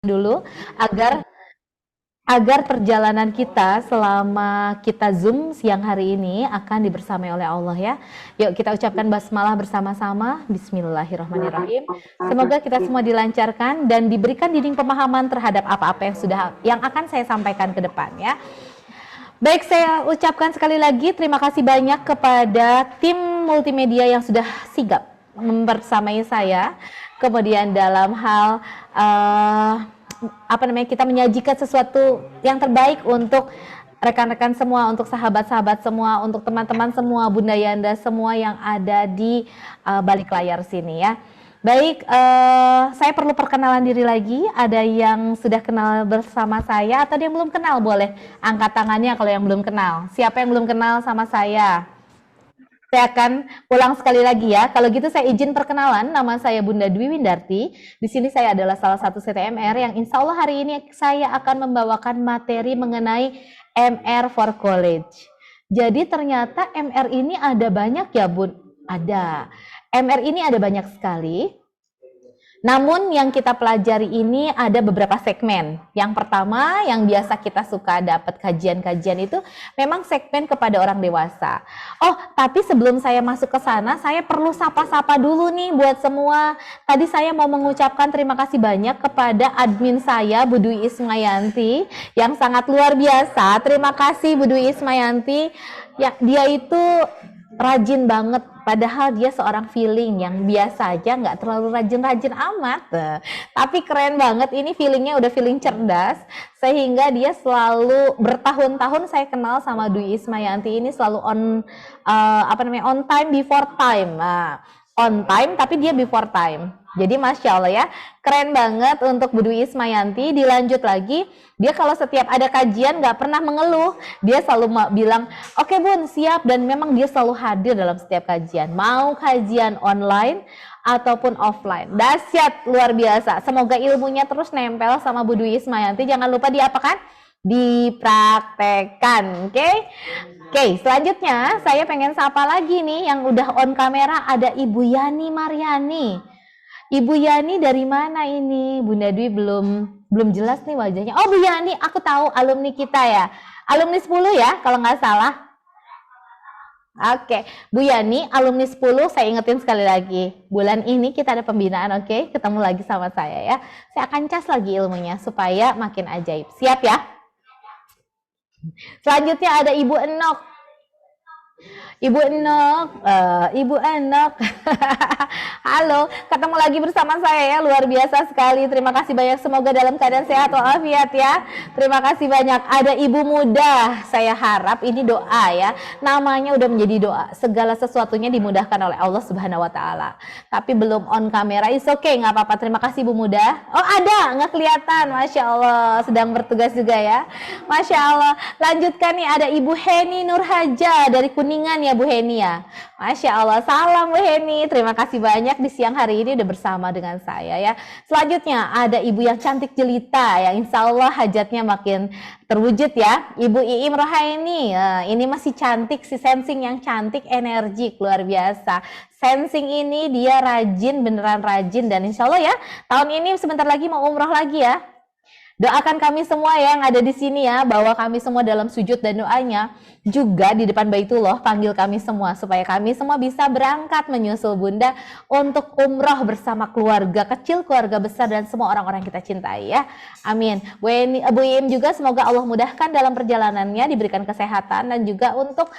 dulu agar agar perjalanan kita selama kita Zoom siang hari ini akan dibersamai oleh Allah ya. Yuk kita ucapkan basmalah bersama-sama. Bismillahirrahmanirrahim. Semoga kita semua dilancarkan dan diberikan dinding pemahaman terhadap apa-apa yang akan saya sampaikan ke depan ya. Baik, saya ucapkan sekali lagi terima kasih banyak kepada tim multimedia yang sudah sigap membersamai saya. Kemudian dalam hal kita menyajikan sesuatu yang terbaik untuk rekan-rekan semua, untuk sahabat-sahabat semua, untuk teman-teman semua, Bunda Yanda semua yang ada di balik layar sini ya. Baik, saya perlu perkenalan diri lagi. Ada yang sudah kenal bersama saya atau yang belum kenal boleh angkat tangannya kalau yang belum kenal. Siapa yang belum kenal sama saya? Saya akan ulang sekali lagi ya. Kalau gitu saya izin perkenalan. Nama saya Bunda Dwi Windarti. Di sini saya adalah salah satu CTMR yang insya Allah hari ini saya akan membawakan materi mengenai MR for College. Jadi ternyata MR ini ada banyak ya Bun? Ada. MR ini ada banyak sekali. Namun yang kita pelajari ini ada beberapa segmen. Yang pertama yang biasa kita suka dapat kajian-kajian itu memang segmen kepada orang dewasa. Oh, tapi sebelum saya masuk ke sana, saya perlu sapa-sapa dulu nih buat semua. Tadi saya mau mengucapkan terima kasih banyak kepada admin saya, Bu Dwi Ismayanti, yang sangat luar biasa. Terima kasih Bu Dwi Ismayanti. Ya, dia itu rajin banget, padahal dia seorang feeling yang biasa aja, nggak terlalu rajin-rajin amat, tapi keren banget. Ini feelingnya udah feeling cerdas, sehingga dia selalu bertahun-tahun saya kenal sama Dwi Ismayanti ini selalu on time before time. On time tapi dia before time. Jadi Masya Allah ya, keren banget untuk Bu Dwi Ismayanti. Dilanjut lagi, dia kalau setiap ada kajian nggak pernah mengeluh. Dia selalu bilang, oke Bun, siap. Dan memang dia selalu hadir dalam setiap kajian. Mau kajian online ataupun offline. Dahsyat, luar biasa. Semoga ilmunya terus nempel sama Bu Dwi Ismayanti. Jangan lupa diapakan? Dipraktekkan, oke? Oke, selanjutnya saya pengen sapa lagi nih yang udah on kamera, ada Ibu Yani Mariani. Ibu Yani dari mana ini? Bunda Dwi belum jelas nih wajahnya. Oh, Bu Yani, aku tahu alumni kita ya. Alumni 10 ya, kalau nggak salah. Oke, Bu Yani, alumni 10, saya ingetin sekali lagi. Bulan ini kita ada pembinaan, oke? Ketemu lagi sama saya ya. Saya akan cas lagi ilmunya supaya makin ajaib. Siap ya? Selanjutnya ada Ibu Enok. Ibu Enok, halo, ketemu lagi bersama saya ya, luar biasa sekali. Terima kasih banyak, semoga dalam keadaan sehat walafiat ya. Terima kasih banyak. Ada Ibu Muda, saya harap ini doa ya. Namanya udah menjadi doa, segala sesuatunya dimudahkan oleh Allah Subhanahu Wa Taala. Tapi belum on kamera, is oke, nggak apa-apa. Terima kasih Bu Muda. Oh ada, nggak kelihatan, Masya Allah, sedang bertugas juga ya. Masya Allah. Lanjutkan nih, ada Ibu Heni Nurhaja dari Kuningan ya Bu Heni ya. Masya Allah, salam Bu Heni. Terima kasih banyak di siang hari ini udah bersama dengan saya ya. Selanjutnya ada Ibu yang cantik jelita yang insya Allah hajatnya makin terwujud ya. Ibu Iim Rohaini, ini masih cantik, si sensing yang cantik, energik, luar biasa. Sensing ini dia rajin, beneran rajin, dan insya Allah ya tahun ini sebentar lagi mau umroh lagi ya. Doakan kami semua yang ada di sini ya, bahwa kami semua dalam sujud dan doanya juga di depan Baitullah, panggil kami semua supaya kami semua bisa berangkat menyusul Bunda untuk umroh bersama keluarga kecil, keluarga besar, dan semua orang-orang yang kita cintai ya. Amin. Bu Im juga semoga Allah mudahkan dalam perjalanannya, diberikan kesehatan, dan juga untuk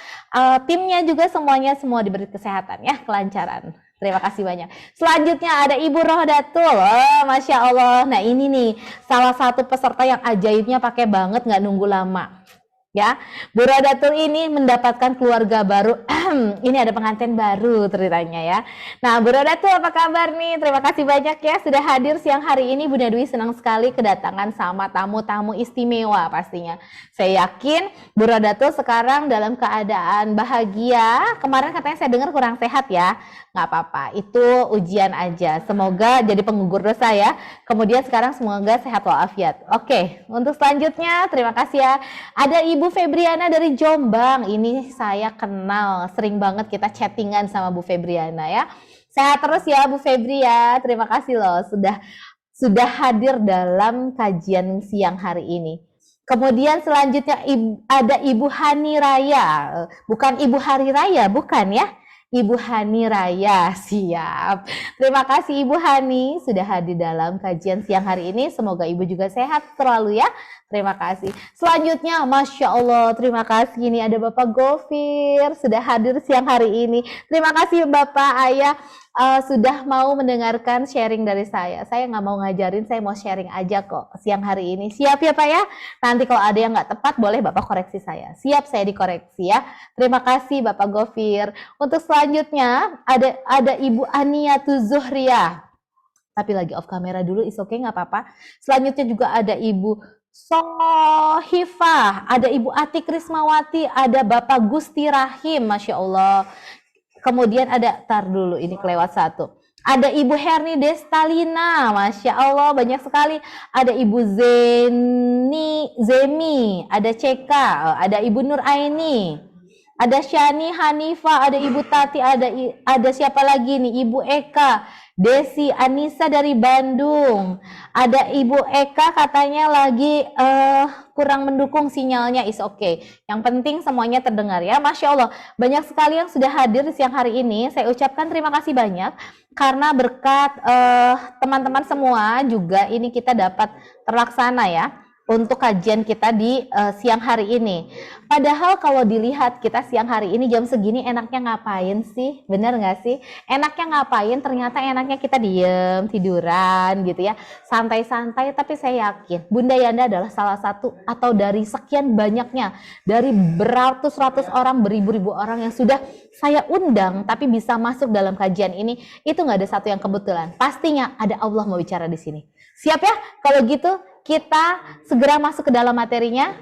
timnya juga semuanya semua diberi kesehatan ya, kelancaran. Terima kasih banyak. Selanjutnya ada Ibu Rohdatul. Oh, Masya Allah. Nah ini nih salah satu peserta yang ajaibnya pakai banget, nggak nunggu lama. Ya, Bu Rohdatul ini mendapatkan keluarga baru. Ini ada pengantin baru ceritanya ya. Nah, Bu Rohdatul apa kabar nih? Terima kasih banyak ya sudah hadir siang hari ini. Bunda Dwi senang sekali kedatangan sama tamu-tamu istimewa pastinya. Saya yakin Bu Rohdatul sekarang dalam keadaan bahagia. Kemarin katanya saya dengar kurang sehat ya. Nggak apa-apa, itu ujian aja. Semoga jadi penggugur dosa ya. Kemudian sekarang semoga sehat walafiat. Oke, untuk selanjutnya terima kasih ya. Ada Ibu Febriana dari Jombang. Ini saya kenal, sering banget kita chattingan sama Bu Febriana ya. Sehat terus ya Bu Febri ya. Terima kasih loh sudah sudah hadir dalam kajian siang hari ini. Kemudian selanjutnya ada Ibu Hani Raya, bukan Ibu Hari Raya, bukan ya? Ibu Hani Raya, siap. Terima kasih Ibu Hani sudah hadir dalam kajian siang hari ini. Semoga Ibu juga sehat selalu ya. Terima kasih. Selanjutnya, Masya Allah, terima kasih. Ini ada Bapak Gofir sudah hadir siang hari ini. Terima kasih Bapak Ayah sudah mau mendengarkan sharing dari saya. Saya nggak mau ngajarin, saya mau sharing aja kok siang hari ini. Siap ya Pak ya? Nanti kalau ada yang nggak tepat, boleh Bapak koreksi saya. Siap, saya dikoreksi ya. Terima kasih Bapak Gofir. Untuk selanjutnya, ada Ibu Aniatu Zuhriah. Tapi lagi off kamera dulu, is okay, nggak apa-apa. Selanjutnya juga ada Ibu Sohifah, ada Ibu Ati Krismawati, ada Bapak Gusti Rahim, Masya Allah. Kemudian ada, tar dulu ini kelewat satu. Ada Ibu Herni Destalina, Masya Allah banyak sekali. Ada Ibu Zemi, ada Ceka, ada Ibu Nur Aini, ada Syani Hanifa, ada Ibu Tati, ada siapa lagi nih? Ibu Eka, Desi Anissa dari Bandung. Ada Ibu Eka katanya lagi kurang mendukung sinyalnya, is okay. Yang penting semuanya terdengar ya, Masya Allah. Banyak sekali yang sudah hadir di siang hari ini. Saya ucapkan terima kasih banyak karena berkat teman-teman semua juga ini kita dapat terlaksana ya untuk kajian kita di siang hari ini. Padahal kalau dilihat kita siang hari ini jam segini enaknya ngapain sih? Bener nggak sih? Enaknya ngapain? Ternyata enaknya kita diem, tiduran gitu ya. Santai-santai, tapi saya yakin Bunda Yanda adalah salah satu atau dari sekian banyaknya, dari beratus-ratus orang, beribu-ribu orang yang sudah saya undang tapi bisa masuk dalam kajian ini. Itu nggak ada satu yang kebetulan. Pastinya ada Allah mau bicara di sini. Siap ya? Kalau gitu kita segera masuk ke dalam materinya.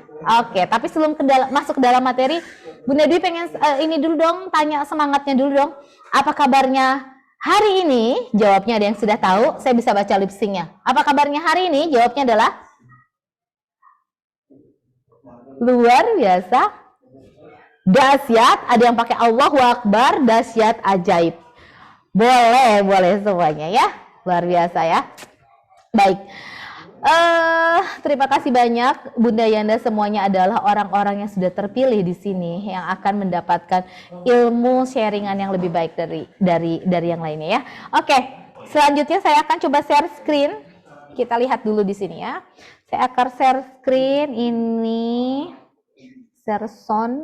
Oke, tapi sebelum masuk ke dalam materi, Bunda Dwi pengen ini dulu dong, tanya semangatnya dulu dong. Apa kabarnya hari ini? Jawabnya ada yang sudah tahu, saya bisa baca lip sync-nya. Apa kabarnya hari ini? Jawabnya adalah luar biasa, dahsyat. Ada yang pakai Allahu Akbar, dahsyat, ajaib. Boleh semuanya ya. Luar biasa ya. Baik. Terima kasih banyak Bunda Yanda, semuanya adalah orang-orang yang sudah terpilih di sini yang akan mendapatkan ilmu sharingan yang lebih baik dari yang lainnya ya. Oke, selanjutnya saya akan coba share screen. Kita lihat dulu di sini ya. Saya akan share screen ini, share sound.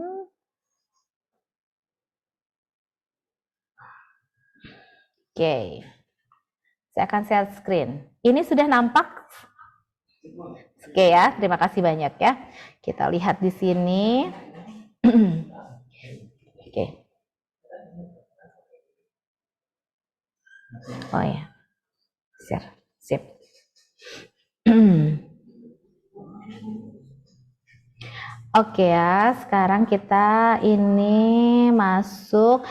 Oke. Saya akan share screen. Ini sudah nampak? Oke ya, terima kasih banyak ya. Kita lihat di sini. Oke. Oh ya, share, sip. Oke ya, sekarang kita ini masuk.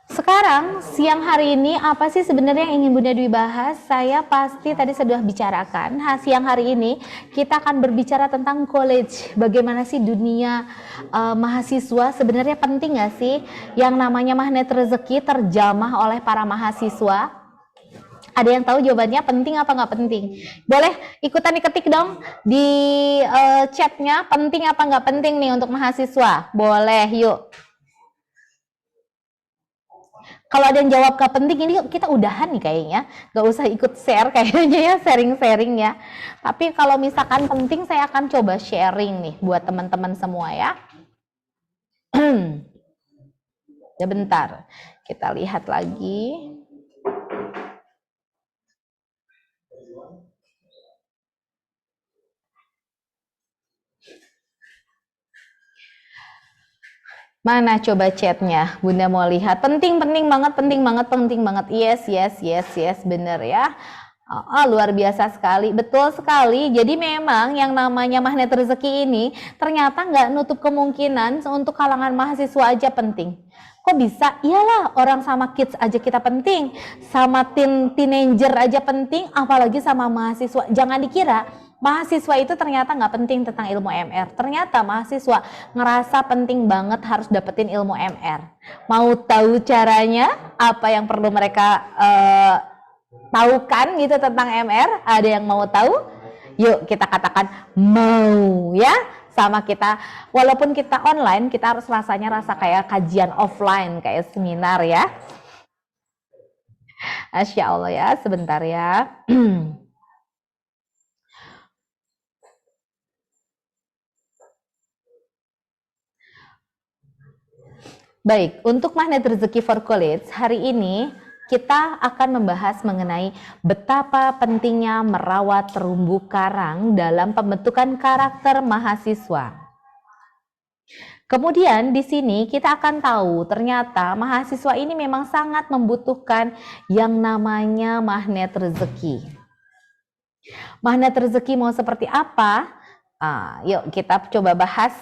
Sekarang siang hari ini apa sih sebenarnya yang ingin Bunda Dwi bahas? Saya pasti tadi sudah bicarakan. Siang hari ini kita akan berbicara tentang college. Bagaimana sih dunia mahasiswa? Sebenarnya penting nggak sih yang namanya magnet rezeki terjamah oleh para mahasiswa? Ada yang tahu jawabannya penting apa nggak penting? Boleh ikutan diketik dong di chatnya, penting apa nggak penting nih untuk mahasiswa? Boleh, yuk. Kalau ada yang jawab gak penting, ini kita udahan nih kayaknya. Gak usah ikut share kayaknya ya, sharing-sharing ya. Tapi kalau misalkan penting, saya akan coba sharing nih buat teman-teman semua ya. Ya bentar, kita lihat lagi. Mana coba chatnya? Bunda mau lihat. Penting banget. Yes, bener ya. Luar biasa sekali, betul sekali. Jadi memang yang namanya magnet rezeki ini ternyata nggak nutup kemungkinan untuk kalangan mahasiswa aja penting. Kok bisa? Iyalah, orang sama kids aja kita penting, sama teenager aja penting, apalagi sama mahasiswa. Jangan dikira mahasiswa itu ternyata nggak penting tentang ilmu MR. Ternyata mahasiswa ngerasa penting banget harus dapetin ilmu MR. Mau tahu caranya? Apa yang perlu mereka Tahu kan gitu tentang MR? Ada yang mau tahu? Yuk kita katakan mau ya sama kita. Walaupun kita online, kita harus rasanya rasa kayak kajian offline, kayak seminar ya. Masya Allah ya, sebentar ya. Baik, untuk magnet rezeki for college hari ini kita akan membahas mengenai betapa pentingnya merawat terumbu karang dalam pembentukan karakter mahasiswa. Kemudian di sini kita akan tahu ternyata mahasiswa ini memang sangat membutuhkan yang namanya magnet rezeki. Magnet rezeki mau seperti apa? Yuk kita coba bahas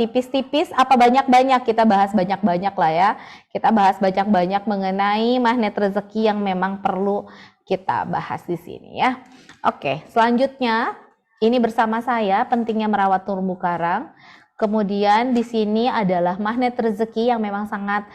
tipis-tipis apa banyak-banyak, kita bahas banyak-banyak lah ya. Kita bahas banyak-banyak mengenai magnet rezeki yang memang perlu kita bahas di sini ya. Oke, selanjutnya ini bersama saya pentingnya merawat terumbu karang. Kemudian di sini adalah magnet rezeki yang memang sangat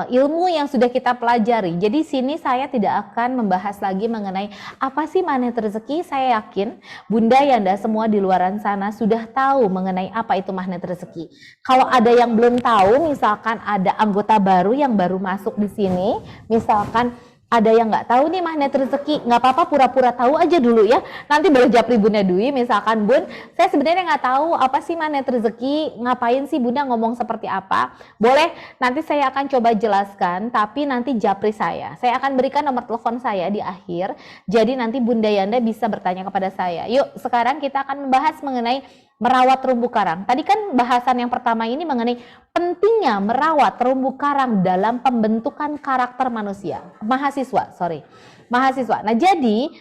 ilmu yang sudah kita pelajari. Jadi sini saya tidak akan membahas lagi mengenai apa sih magnet rezeki. Saya yakin Bunda Yanda semua di luaran sana sudah tahu mengenai apa itu magnet rezeki. Kalau ada yang belum tahu, misalkan ada anggota baru yang baru masuk di sini, misalkan ada yang nggak tahu nih magnet rezeki, nggak apa-apa pura-pura tahu aja dulu ya. Nanti boleh japri Bunda Dwi, misalkan Bun, saya sebenarnya nggak tahu apa sih magnet rezeki, ngapain sih Bunda ngomong seperti apa. Boleh, nanti saya akan coba jelaskan, tapi nanti japri saya. Saya akan berikan nomor telepon saya di akhir, jadi nanti Bunda Yanda bisa bertanya kepada saya. Yuk, sekarang kita akan membahas mengenai merawat terumbu karang. Tadi kan bahasan yang pertama ini mengenai pentingnya merawat terumbu karang dalam pembentukan karakter mahasiswa. Nah, jadi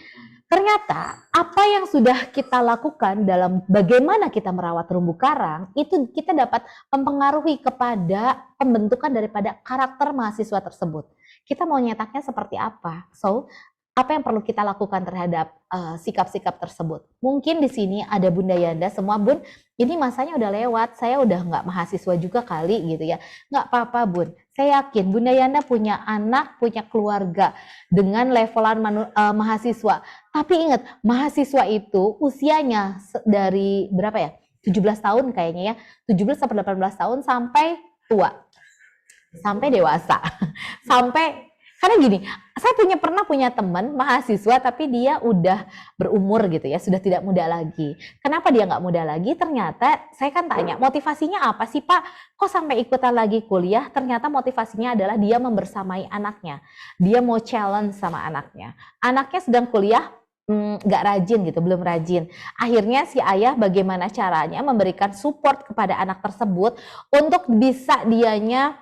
ternyata apa yang sudah kita lakukan dalam bagaimana kita merawat terumbu karang itu kita dapat mempengaruhi kepada pembentukan daripada karakter mahasiswa tersebut. Kita mau nyetaknya seperti apa? So, apa yang perlu kita lakukan terhadap sikap-sikap tersebut? Mungkin di sini ada Bunda Yanda semua, Bun, ini masanya udah lewat, saya udah nggak mahasiswa juga kali gitu ya. Nggak apa-apa Bun, saya yakin Bunda Yanda punya anak, punya keluarga dengan levelan mahasiswa. Tapi ingat, mahasiswa itu usianya dari berapa ya? 17 tahun kayaknya ya, 17 sampai 18 tahun sampai tua, sampai dewasa, sampai karena gini, saya pernah punya teman mahasiswa tapi dia udah berumur gitu ya, sudah tidak muda lagi. Kenapa dia nggak muda lagi? Ternyata saya kan tanya, motivasinya apa sih Pak? Kok sampai ikutan lagi kuliah? Ternyata motivasinya adalah dia membersamai anaknya. Dia mau challenge sama anaknya. Anaknya sedang kuliah, nggak rajin gitu, belum rajin. Akhirnya si ayah bagaimana caranya memberikan support kepada anak tersebut untuk bisa dianya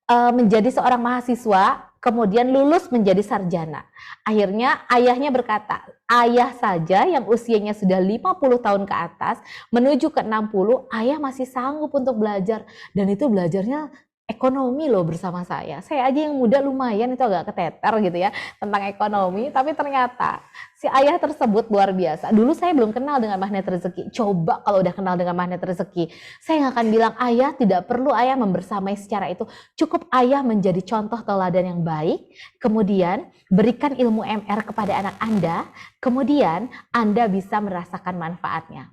menjadi seorang mahasiswa, kemudian lulus menjadi sarjana. Akhirnya ayahnya berkata, ayah saja yang usianya sudah 50 tahun ke atas, menuju ke 60, ayah masih sanggup untuk belajar. Dan itu belajarnya ekonomi loh bersama saya. Saya aja yang muda lumayan itu agak keteter gitu ya tentang ekonomi, tapi ternyata si ayah tersebut luar biasa. Dulu saya belum kenal dengan magnet rezeki. Coba kalau udah kenal dengan magnet rezeki, saya nggak akan bilang ayah tidak perlu ayah membersamai secara itu. Cukup ayah menjadi contoh teladan yang baik, kemudian berikan ilmu MR kepada anak Anda, kemudian Anda bisa merasakan manfaatnya.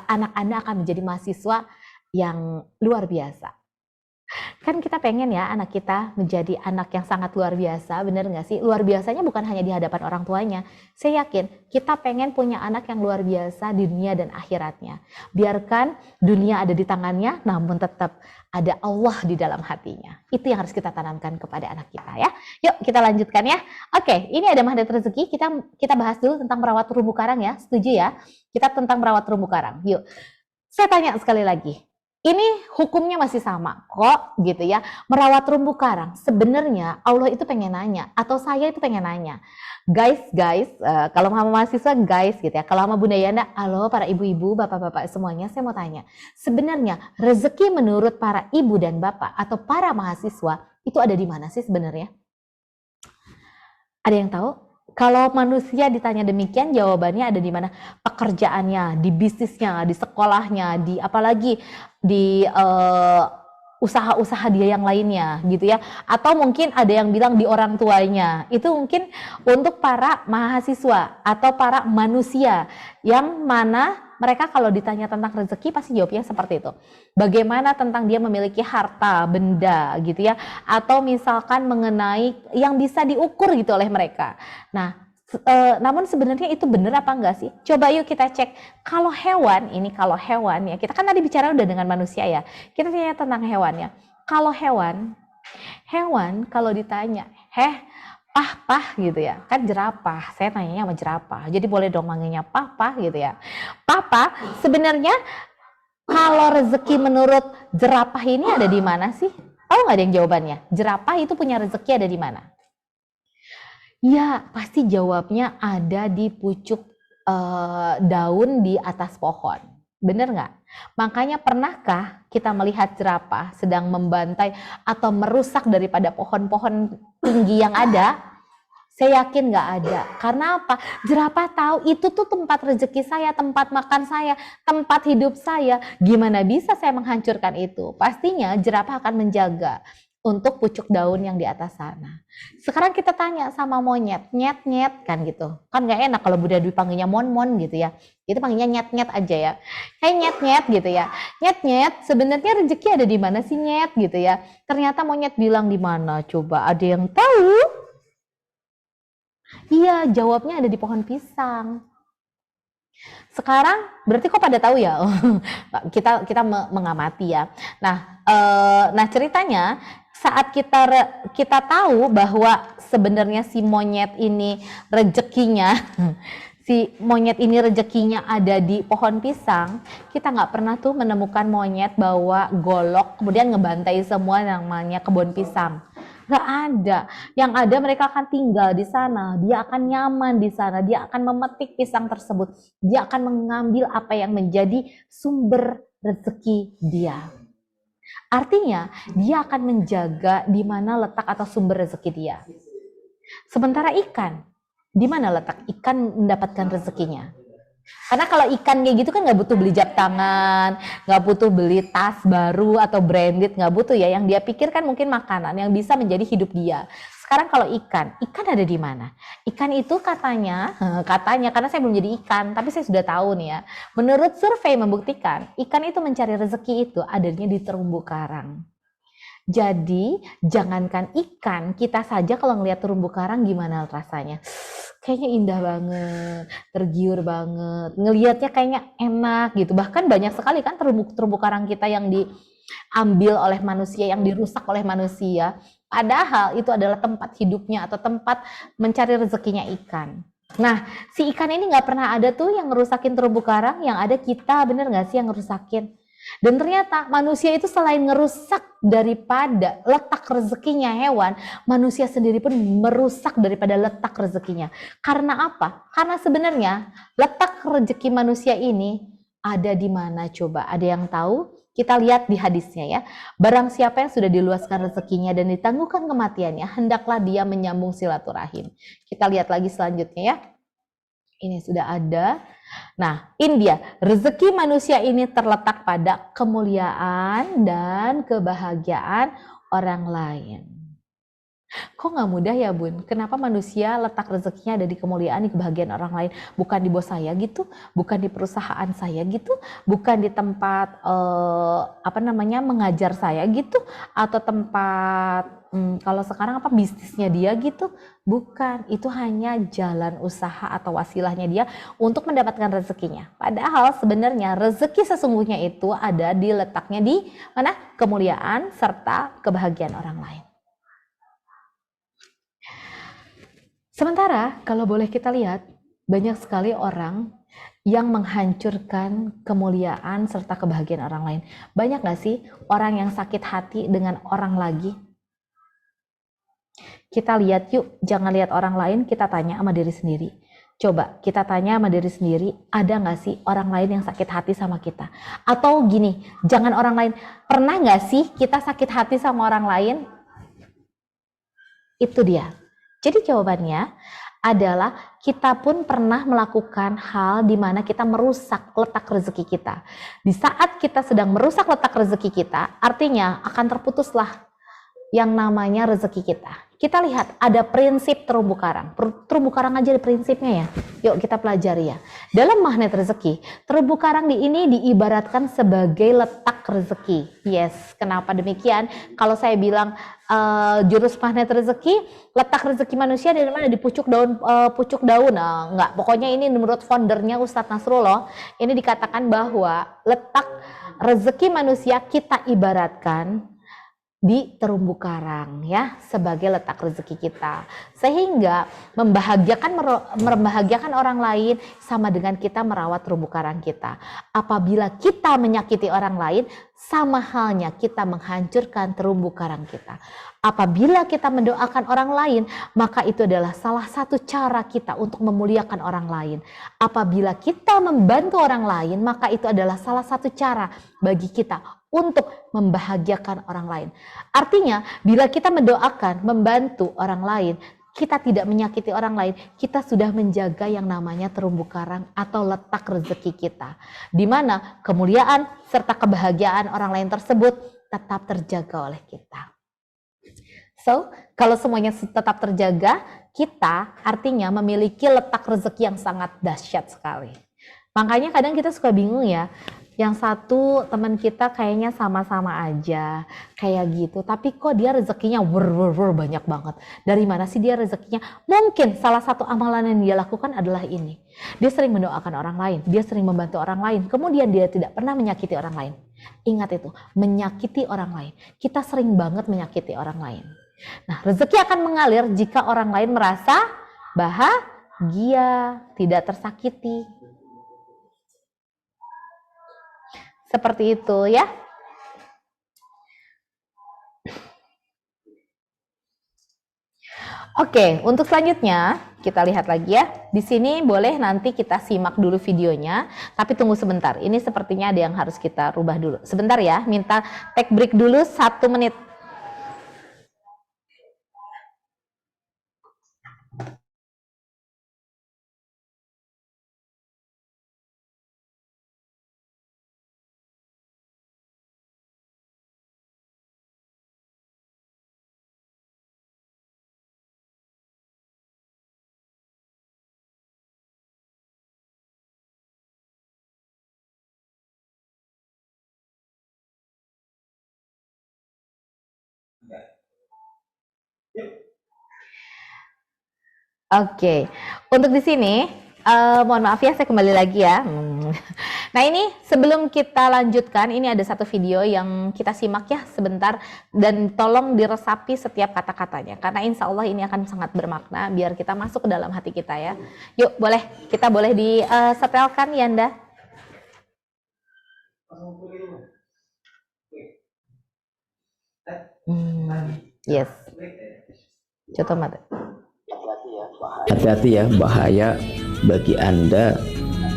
Anak Anda akan menjadi mahasiswa yang luar biasa. Kan kita pengen ya anak kita menjadi anak yang sangat luar biasa, bener nggak sih? Luar biasanya bukan hanya di hadapan orang tuanya. Saya yakin kita pengen punya anak yang luar biasa di dunia dan akhiratnya. Biarkan dunia ada di tangannya, namun tetap ada Allah di dalam hatinya. Itu yang harus kita tanamkan kepada anak kita ya. Yuk kita lanjutkan ya. Oke, ini ada magnet rezeki. Kita bahas dulu tentang merawat terumbu karang ya. Setuju ya? Kita tentang merawat terumbu karang. Yuk, saya tanya sekali lagi. Ini hukumnya masih sama kok gitu ya. Merawat terumbu karang sebenarnya Allah itu pengen nanya atau saya itu pengen nanya. Guys, kalau sama mahasiswa guys gitu ya. Kalau sama Bunda Yanda, halo para ibu-ibu, bapak-bapak semuanya, saya mau tanya. Sebenarnya rezeki menurut para ibu dan bapak atau para mahasiswa itu ada di mana sih sebenarnya? Ada yang tahu? Kalau manusia ditanya demikian, jawabannya ada di mana? Pekerjaannya, di bisnisnya, di sekolahnya, di apalagi di usaha-usaha dia yang lainnya gitu ya, atau mungkin ada yang bilang di orang tuanya. Itu mungkin untuk para mahasiswa atau para manusia yang mana mereka kalau ditanya tentang rezeki pasti jawabnya seperti itu. Bagaimana tentang dia memiliki harta benda gitu ya, atau misalkan mengenai yang bisa diukur gitu oleh mereka. Nah, namun sebenarnya itu benar apa enggak sih? Coba yuk kita cek. Kalau hewan, kalau hewan ya, kita kan tadi bicara udah dengan manusia ya. Kita tanya tentang hewannya. Kalau hewan kalau ditanya, pah gitu ya, kan jerapah. Saya tanyanya sama jerapah. Jadi boleh dong manggilnya pah gitu ya. Pah, sebenarnya kalau rezeki menurut jerapah ini ada di mana sih? Tahu nggak ada yang jawabannya? Jerapah itu punya rezeki ada di mana? Ya, pasti jawabnya ada di pucuk daun di atas pohon. Bener nggak? Makanya pernahkah kita melihat jerapah sedang membantai atau merusak daripada pohon-pohon tinggi yang ada? Saya yakin nggak ada. Karena apa? Jerapah tahu itu tuh tempat rezeki saya, tempat makan saya, tempat hidup saya. Gimana bisa saya menghancurkan itu? Pastinya jerapah akan menjaga untuk pucuk daun yang di atas sana. Sekarang kita tanya sama monyet, nyet kan gitu. Kan nggak enak kalau udah dipanggilnya mon gitu ya. Itu panggilnya nyet aja ya. Hey nyet gitu ya. Nyet, sebenarnya rezeki ada di mana sih nyet gitu ya. Ternyata monyet bilang di mana? Coba ada yang tahu? Iya, jawabnya ada di pohon pisang. Sekarang berarti kok pada tahu ya? kita mengamati ya. Nah ceritanya saat kita tahu bahwa sebenarnya si monyet ini rezekinya ada di pohon pisang, kita nggak pernah tuh menemukan monyet bawa golok kemudian ngebantai semua namanya kebun pisang. Nggak ada. Yang ada mereka akan tinggal di sana, dia akan nyaman di sana, dia akan memetik pisang tersebut, dia akan mengambil apa yang menjadi sumber rezeki dia. Artinya dia akan menjaga di mana letak atau sumber rezeki dia. Sementara ikan, di mana letak ikan mendapatkan rezekinya? Karena kalau ikan kayak gitu kan nggak butuh beli jam tangan, nggak butuh beli tas baru atau branded, nggak butuh ya. Yang dia pikirkan mungkin makanan yang bisa menjadi hidup dia. Sekarang kalau ikan ada di mana? Ikan itu katanya karena saya belum jadi ikan, tapi saya sudah tahu nih ya. Menurut survei membuktikan, ikan itu mencari rezeki itu adanya di terumbu karang. Jadi jangankan ikan, kita saja kalau ngelihat terumbu karang gimana rasanya? Kayaknya indah banget, tergiur banget, ngelihatnya kayaknya enak gitu. Bahkan banyak sekali kan terumbu karang kita yang diambil oleh manusia, yang dirusak oleh manusia. Padahal itu adalah tempat hidupnya atau tempat mencari rezekinya ikan. Nah, si ikan ini nggak pernah ada tuh yang ngerusakin terumbu karang, yang ada kita, bener nggak sih yang ngerusakin? Dan ternyata manusia itu selain ngerusak daripada letak rezekinya hewan, manusia sendiri pun merusak daripada letak rezekinya. Karena apa? Karena sebenarnya letak rezeki manusia ini ada di mana coba? Ada yang tahu? Kita lihat di hadisnya ya. Barang siapa yang sudah diluaskan rezekinya dan ditangguhkan kematiannya, hendaklah dia menyambung silaturahim. Kita lihat lagi selanjutnya ya. Ini sudah ada. Nah, ini dia. Rezeki manusia ini terletak pada kemuliaan dan kebahagiaan orang lain. Kok nggak mudah ya Bun? Kenapa manusia letak rezekinya ada di kemuliaan, di kebahagiaan orang lain? Bukan di bos saya gitu, bukan di perusahaan saya gitu, bukan di tempat mengajar saya gitu, atau tempat kalau sekarang bisnisnya dia gitu. Bukan, itu hanya jalan usaha atau wasilahnya dia untuk mendapatkan rezekinya. Padahal sebenarnya rezeki sesungguhnya itu ada di letaknya di mana? Kemuliaan serta kebahagiaan orang lain. Sementara kalau boleh kita lihat, banyak sekali orang yang menghancurkan kemuliaan serta kebahagiaan orang lain. Banyak gak sih orang yang sakit hati dengan orang lagi? Kita lihat yuk, jangan lihat orang lain, kita tanya sama diri sendiri. Coba kita tanya sama diri sendiri, ada gak sih orang lain yang sakit hati sama kita? Atau gini, jangan orang lain, pernah gak sih kita sakit hati sama orang lain? Itu dia. Jadi jawabannya, adalah kita pun pernah melakukan hal di mana kita merusak letak rezeki kita. Di saat kita sedang merusak letak rezeki kita, artinya akan terputuslah yang namanya rezeki kita. Kita lihat ada prinsip terumbu karang. Terumbu karang aja ada prinsipnya ya. Yuk kita pelajari ya. Dalam magnet rezeki, terumbu karang ini diibaratkan sebagai letak rezeki. Yes, kenapa demikian? Kalau saya bilang jurus magnet rezeki, letak rezeki manusia di mana? Di pucuk daun, enggak. Pokoknya ini menurut foundernya Ustadz Nasrullah, ini dikatakan bahwa letak rezeki manusia kita ibaratkan di terumbu karang ya, sebagai letak rezeki kita, sehingga membahagiakan orang lain sama dengan kita merawat terumbu karang kita. Apabila kita menyakiti orang lain, sama halnya kita menghancurkan terumbu karang kita. Apabila kita mendoakan orang lain, maka itu adalah salah satu cara kita untuk memuliakan orang lain. Apabila kita membantu orang lain, maka itu adalah salah satu cara bagi kita untuk membahagiakan orang lain. Artinya, bila kita mendoakan, membantu orang lain, kita tidak menyakiti orang lain, kita sudah menjaga yang namanya terumbu karang atau letak rezeki kita, di mana kemuliaan serta kebahagiaan orang lain tersebut tetap terjaga oleh kita. So, kalau semuanya tetap terjaga, kita artinya memiliki letak rezeki yang sangat dahsyat sekali. Makanya kadang kita suka bingung ya, yang satu teman kita kayaknya sama-sama aja, kayak gitu. Tapi kok dia rezekinya banyak banget. Dari mana sih dia rezekinya? Mungkin salah satu amalan yang dia lakukan adalah ini. Dia sering mendoakan orang lain, dia sering membantu orang lain. Kemudian dia tidak pernah menyakiti orang lain. Ingat itu, menyakiti orang lain. Kita sering banget menyakiti orang lain. Nah, rezeki akan mengalir jika orang lain merasa bahagia, tidak tersakiti. Seperti itu ya. Oke, untuk selanjutnya kita lihat lagi ya. Di sini boleh nanti kita simak dulu videonya, tapi tunggu sebentar. Ini sepertinya ada yang harus kita rubah dulu. Sebentar ya, minta take break dulu 1 menit. Oke, untuk di sini mohon maaf ya, saya kembali lagi ya. Nah ini sebelum kita lanjutkan, ini ada satu video yang kita simak ya sebentar, dan tolong diresapi setiap kata-katanya karena insya Allah ini akan sangat bermakna biar kita masuk ke dalam hati kita ya. Yuk kita boleh disetelkan Yanda. Yes. Contoh mata. Hati-hati ya, bahaya bagi Anda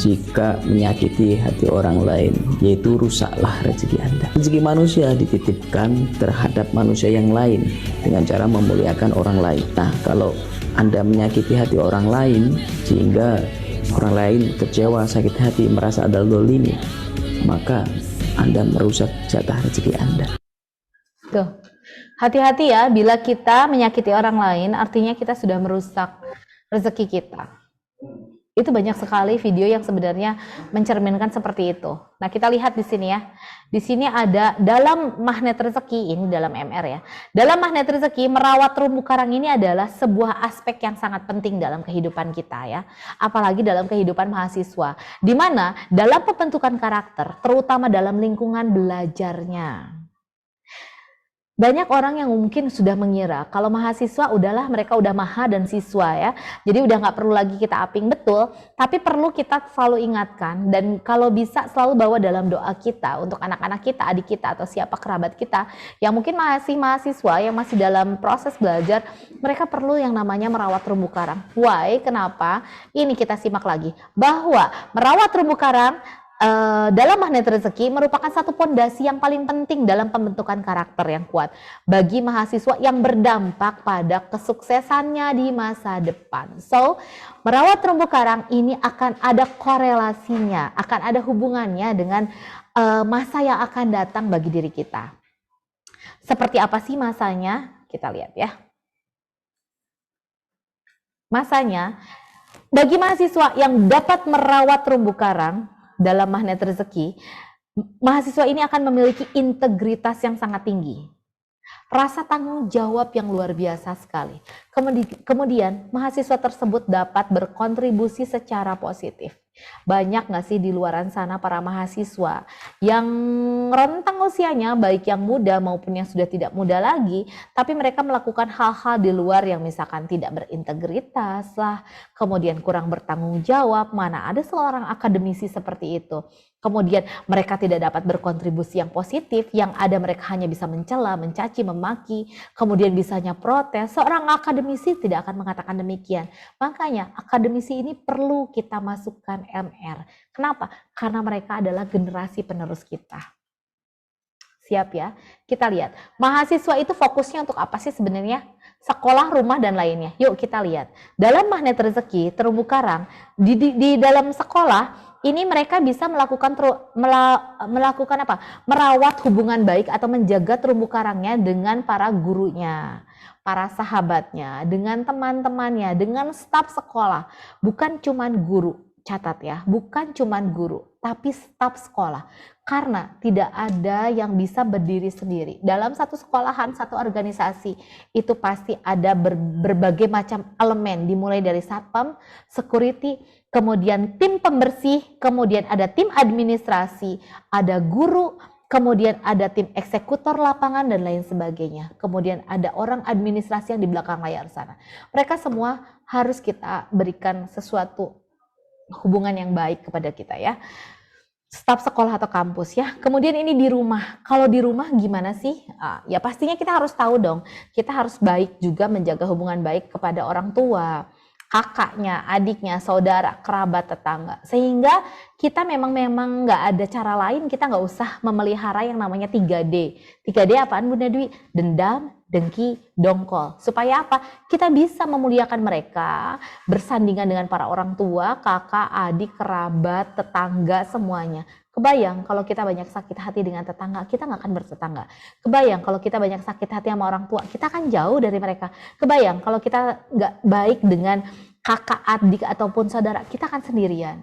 jika menyakiti hati orang lain, yaitu rusaklah rezeki Anda. Rezeki manusia dititipkan terhadap manusia yang lain dengan cara memuliakan orang lain. Nah, kalau Anda menyakiti hati orang lain sehingga orang lain kecewa, sakit hati, merasa ada dolimi, maka Anda merusak jatah rezeki Anda. Tuh. Hati-hati ya, bila kita menyakiti orang lain, artinya kita sudah merusak rezeki kita. Itu banyak sekali video yang sebenarnya mencerminkan seperti itu. Nah, kita lihat di sini ya. Di sini ada dalam magnet rezeki, ini dalam MR ya. Dalam magnet rezeki, merawat terumbu karang ini adalah sebuah aspek yang sangat penting dalam kehidupan kita ya. Apalagi dalam kehidupan mahasiswa. Di mana dalam pembentukan karakter, terutama dalam lingkungan belajarnya. Banyak orang yang mungkin sudah mengira kalau mahasiswa udahlah mereka udah maha dan siswa ya, jadi udah nggak perlu lagi kita aping, betul, tapi perlu kita selalu ingatkan dan kalau bisa selalu bawa dalam doa kita untuk anak-anak kita, adik kita atau siapa kerabat kita yang mungkin masih mahasiswa yang masih dalam proses belajar, mereka perlu yang namanya merawat terumbu karang. Why? Kenapa? Ini kita simak lagi bahwa merawat terumbu karang dalam magnet rezeki merupakan satu pondasi yang paling penting dalam pembentukan karakter yang kuat bagi mahasiswa yang berdampak pada kesuksesannya di masa depan. So, merawat terumbu karang ini akan ada korelasinya, akan ada hubungannya dengan masa yang akan datang bagi diri kita. Seperti apa sih masanya? Kita lihat ya. Masanya, bagi mahasiswa yang dapat merawat terumbu karang dalam magnet rezeki, mahasiswa ini akan memiliki integritas yang sangat tinggi. Rasa tanggung jawab yang luar biasa sekali. Kemudian, mahasiswa tersebut dapat berkontribusi secara positif. Banyak nggak sih di luaran sana para mahasiswa yang rentang usianya, baik yang muda maupun yang sudah tidak muda lagi, tapi mereka melakukan hal-hal di luar yang misalkan tidak berintegritas lah, kemudian kurang bertanggung jawab. Mana ada seorang akademisi seperti itu. Kemudian mereka tidak dapat berkontribusi yang positif, yang ada mereka hanya bisa mencela, mencaci, memaki, kemudian bisanya protes. Seorang akademisi tidak akan mengatakan demikian. Makanya akademisi ini perlu kita masukkan MR. Kenapa? Karena mereka adalah generasi penerus kita. Siap ya? Kita lihat. Mahasiswa itu fokusnya untuk apa sih sebenarnya? Sekolah, rumah, dan lainnya. Yuk kita lihat. Dalam magnet rezeki, terumbu karang, di dalam sekolah, ini mereka bisa melakukan apa? Merawat hubungan baik atau menjaga terumbu karangnya dengan para gurunya, para sahabatnya, dengan teman-temannya, dengan staf sekolah. Bukan cuman guru, catat ya, bukan cuman guru, tapi staf sekolah. Karena tidak ada yang bisa berdiri sendiri. Dalam satu sekolahan, satu organisasi, itu pasti ada berbagai macam elemen, dimulai dari satpam, security, kemudian tim pembersih, kemudian ada tim administrasi, ada guru, kemudian ada tim eksekutor lapangan dan lain sebagainya. Kemudian ada orang administrasi yang di belakang layar sana. Mereka semua harus kita berikan sesuatu hubungan yang baik kepada kita ya. Staf sekolah atau kampus ya. Kemudian ini di rumah. Kalau di rumah gimana sih? Ya pastinya kita harus tahu dong. Kita harus baik juga menjaga hubungan baik kepada orang tua, kakaknya, adiknya, saudara, kerabat, tetangga. Sehingga kita memang nggak ada cara lain, kita nggak usah memelihara yang namanya 3D. 3D apaan Bunda Dwi? Dendam, dengki, dongkol. Supaya apa? Kita bisa memuliakan mereka, bersandingan dengan para orang tua, kakak, adik, kerabat, tetangga, semuanya. Kebayang kalau kita banyak sakit hati dengan tetangga, kita nggak akan bertetangga. Kebayang kalau kita banyak sakit hati sama orang tua, kita akan jauh dari mereka. Kebayang kalau kita nggak baik dengan kakak, adik, ataupun saudara, kita akan sendirian.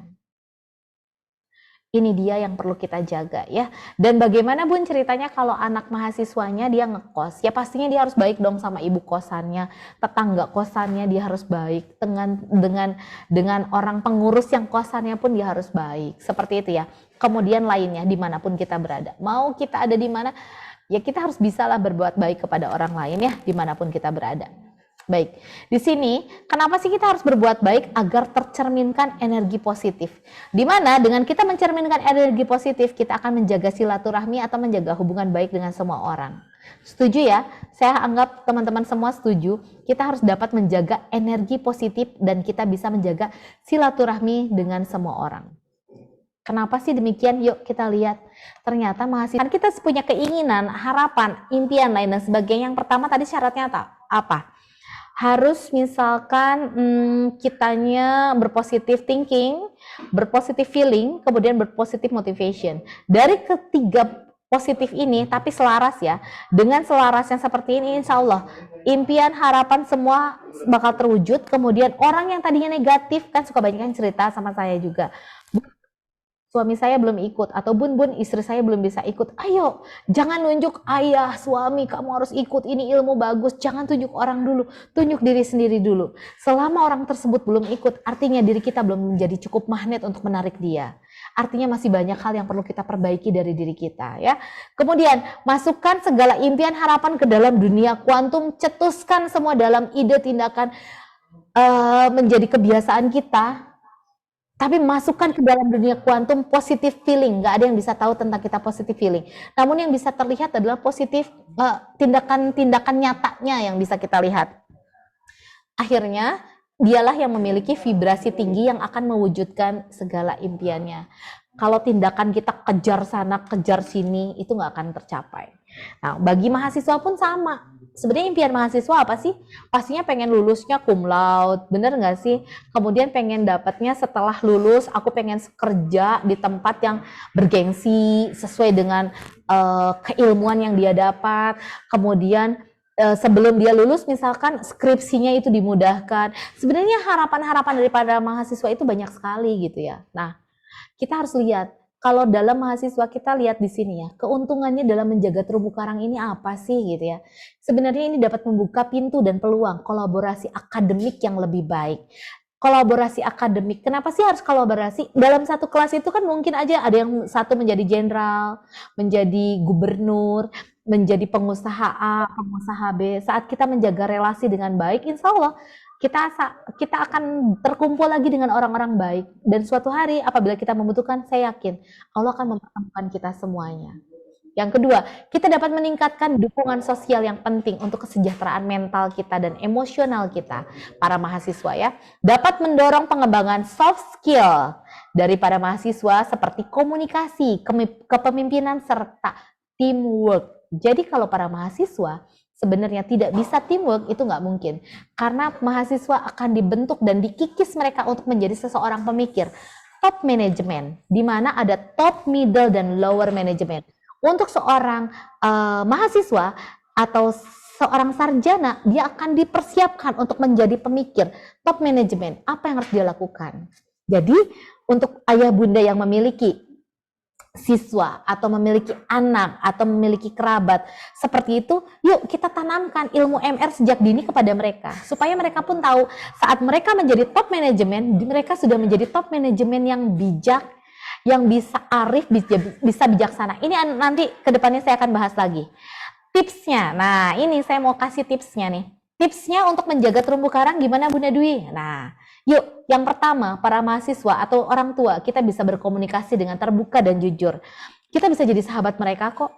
Ini dia yang perlu kita jaga ya. Dan bagaimana Bun ceritanya kalau anak mahasiswanya dia ngekos? Ya pastinya dia harus baik dong sama ibu kosannya, tetangga kosannya dia harus baik, dengan orang pengurus yang kosannya pun dia harus baik. Seperti itu ya. Kemudian lainnya dimanapun kita berada. Mau kita ada di mana, ya kita harus bisalah berbuat baik kepada orang lain ya, dimanapun kita berada. Baik, di sini kenapa sih kita harus berbuat baik agar tercerminkan energi positif? Dimana dengan kita mencerminkan energi positif, kita akan menjaga silaturahmi atau menjaga hubungan baik dengan semua orang. Setuju ya? Saya anggap teman-teman semua setuju. Kita harus dapat menjaga energi positif dan kita bisa menjaga silaturahmi dengan semua orang. Kenapa sih demikian? Yuk kita lihat. Ternyata mahasiswa kita punya keinginan, harapan, impian lain dan sebagainya. Yang pertama tadi syaratnya apa? Harus misalkan kitanya berpositif thinking, berpositif feeling, kemudian berpositif motivation. Dari ketiga positif ini, tapi selaras ya. Dengan selaras yang seperti ini, insya Allah impian, harapan semua bakal terwujud. Kemudian orang yang tadinya negatif, kan suka banyak yang cerita sama saya juga. Suami saya belum ikut, atau bun istri saya belum bisa ikut. Ayo, jangan nunjuk ayah, suami, kamu harus ikut, ini ilmu bagus. Jangan tunjuk orang dulu, tunjuk diri sendiri dulu. Selama orang tersebut belum ikut, artinya diri kita belum menjadi cukup magnet untuk menarik dia. Artinya masih banyak hal yang perlu kita perbaiki dari diri kita ya. Kemudian masukkan segala impian harapan ke dalam dunia kuantum, cetuskan semua dalam ide tindakan menjadi kebiasaan kita. Tapi masukkan ke dalam dunia kuantum positive feeling. Nggak ada yang bisa tahu tentang kita positive feeling. Namun yang bisa terlihat adalah positif tindakan-tindakan nyatanya yang bisa kita lihat. Akhirnya dialah yang memiliki vibrasi tinggi yang akan mewujudkan segala impiannya. kalau tindakan kita kejar sana, kejar sini, itu nggak akan tercapai. Nah, bagi mahasiswa pun sama. Sebenarnya impian mahasiswa apa sih? Pastinya pengen lulusnya cum laude, bener nggak sih? Kemudian pengen dapatnya setelah lulus, aku pengen kerja di tempat yang bergengsi, sesuai dengan keilmuan yang dia dapat. Kemudian sebelum dia lulus misalkan skripsinya itu dimudahkan. Sebenarnya harapan-harapan daripada mahasiswa itu banyak sekali gitu ya. Nah, kita harus lihat, kalau dalam mahasiswa kita lihat di sini ya, keuntungannya dalam menjaga terumbu karang ini apa sih gitu ya. Sebenarnya ini dapat membuka pintu dan peluang kolaborasi akademik yang lebih baik. Kolaborasi akademik, kenapa sih harus kolaborasi? Dalam satu kelas itu kan mungkin aja ada yang satu menjadi jenderal, menjadi gubernur, menjadi pengusaha A, pengusaha B. Saat kita menjaga relasi dengan baik, insya Allah kita akan terkumpul lagi dengan orang-orang baik, dan suatu hari apabila kita membutuhkan, saya yakin Allah akan mempertemukan kita semuanya. Yang kedua, kita dapat meningkatkan dukungan sosial yang penting untuk kesejahteraan mental kita dan emosional kita, para mahasiswa ya. Dapat mendorong pengembangan soft skill dari para mahasiswa seperti komunikasi, kepemimpinan serta teamwork. Jadi kalau para mahasiswa sebenarnya tidak bisa teamwork, itu nggak mungkin. Karena mahasiswa akan dibentuk dan dikikis mereka untuk menjadi seseorang pemikir. Top management, di mana ada top, middle, dan lower management. Untuk seorang mahasiswa atau seorang sarjana, dia akan dipersiapkan untuk menjadi pemikir. Top management, apa yang harus dia lakukan? Jadi, untuk ayah bunda yang memiliki siswa atau memiliki anak atau memiliki kerabat seperti itu, yuk kita tanamkan ilmu MR sejak dini kepada mereka supaya mereka pun tahu saat mereka menjadi top manajemen, mereka sudah menjadi top manajemen yang bijak, yang bisa arif, bisa bijaksana. Ini nanti kedepannya saya akan bahas lagi tipsnya. Nah, ini saya mau kasih tipsnya nih. Tipsnya untuk menjaga terumbu karang gimana Bunda Dwi? Nah, yuk, yang pertama, para mahasiswa atau orang tua, kita bisa berkomunikasi dengan terbuka dan jujur. Kita bisa jadi sahabat mereka kok,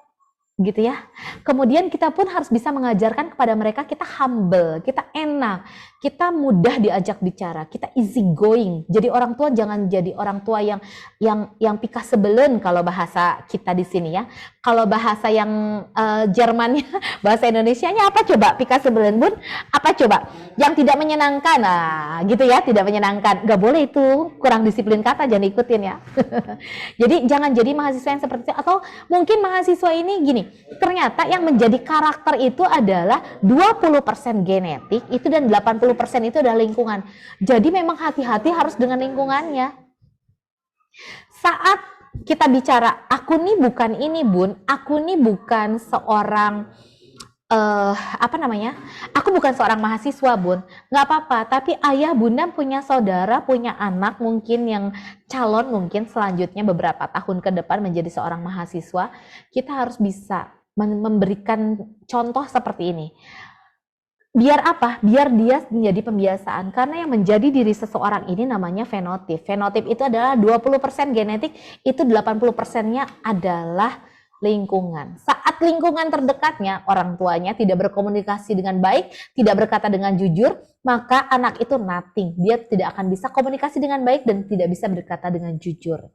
gitu ya. Kemudian kita pun harus bisa mengajarkan kepada mereka, kita humble, kita enak, kita mudah diajak bicara, kita easy going. Jadi orang tua jangan jadi orang tua yang pika sebelen kalau bahasa kita di sini ya. Kalau bahasa yang Jermannya, bahasa Indonesianya apa coba? Pika sebelen Bun? Apa coba? Yang tidak menyenangkan, nah gitu ya, tidak menyenangkan. Gak boleh itu, kurang disiplin kata, jangan ikutin ya. Jadi jangan jadi mahasiswa yang seperti itu. Atau mungkin mahasiswa ini gini, ternyata yang menjadi karakter itu adalah 20% genetik itu dan 80% itu adalah lingkungan. Jadi memang hati-hati harus dengan lingkungannya. Saat kita bicara, aku nih bukan ini Bun, aku nih bukan seorang aku bukan seorang mahasiswa Bun, nggak apa-apa, tapi ayah bunda punya saudara, punya anak mungkin yang calon mungkin selanjutnya beberapa tahun ke depan menjadi seorang mahasiswa, kita harus bisa memberikan contoh seperti ini. Biar apa? Biar dia menjadi pembiasaan. Karena yang menjadi diri seseorang ini namanya fenotip. Fenotip itu adalah 20% genetik, itu 80%-nya adalah lingkungan. Saat lingkungan terdekatnya, orang tuanya tidak berkomunikasi dengan baik, tidak berkata dengan jujur, maka anak itu nothing. Dia tidak akan bisa komunikasi dengan baik dan tidak bisa berkata dengan jujur.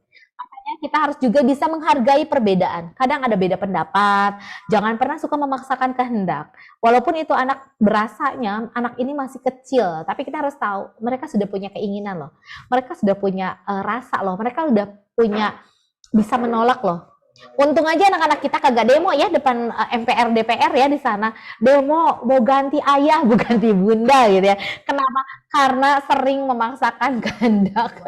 Kita harus juga bisa menghargai perbedaan. Kadang ada beda pendapat, jangan pernah suka memaksakan kehendak. Walaupun itu anak berasanya, anak ini masih kecil, tapi kita harus tahu, mereka sudah punya keinginan loh. Mereka sudah punya rasa loh, mereka sudah punya, bisa menolak loh. Untung aja anak-anak kita kagak demo ya depan MPR DPR ya di sana. Demo mau ganti ayah, bukan ganti bunda gitu ya. Kenapa? Karena sering memaksakan kehendak.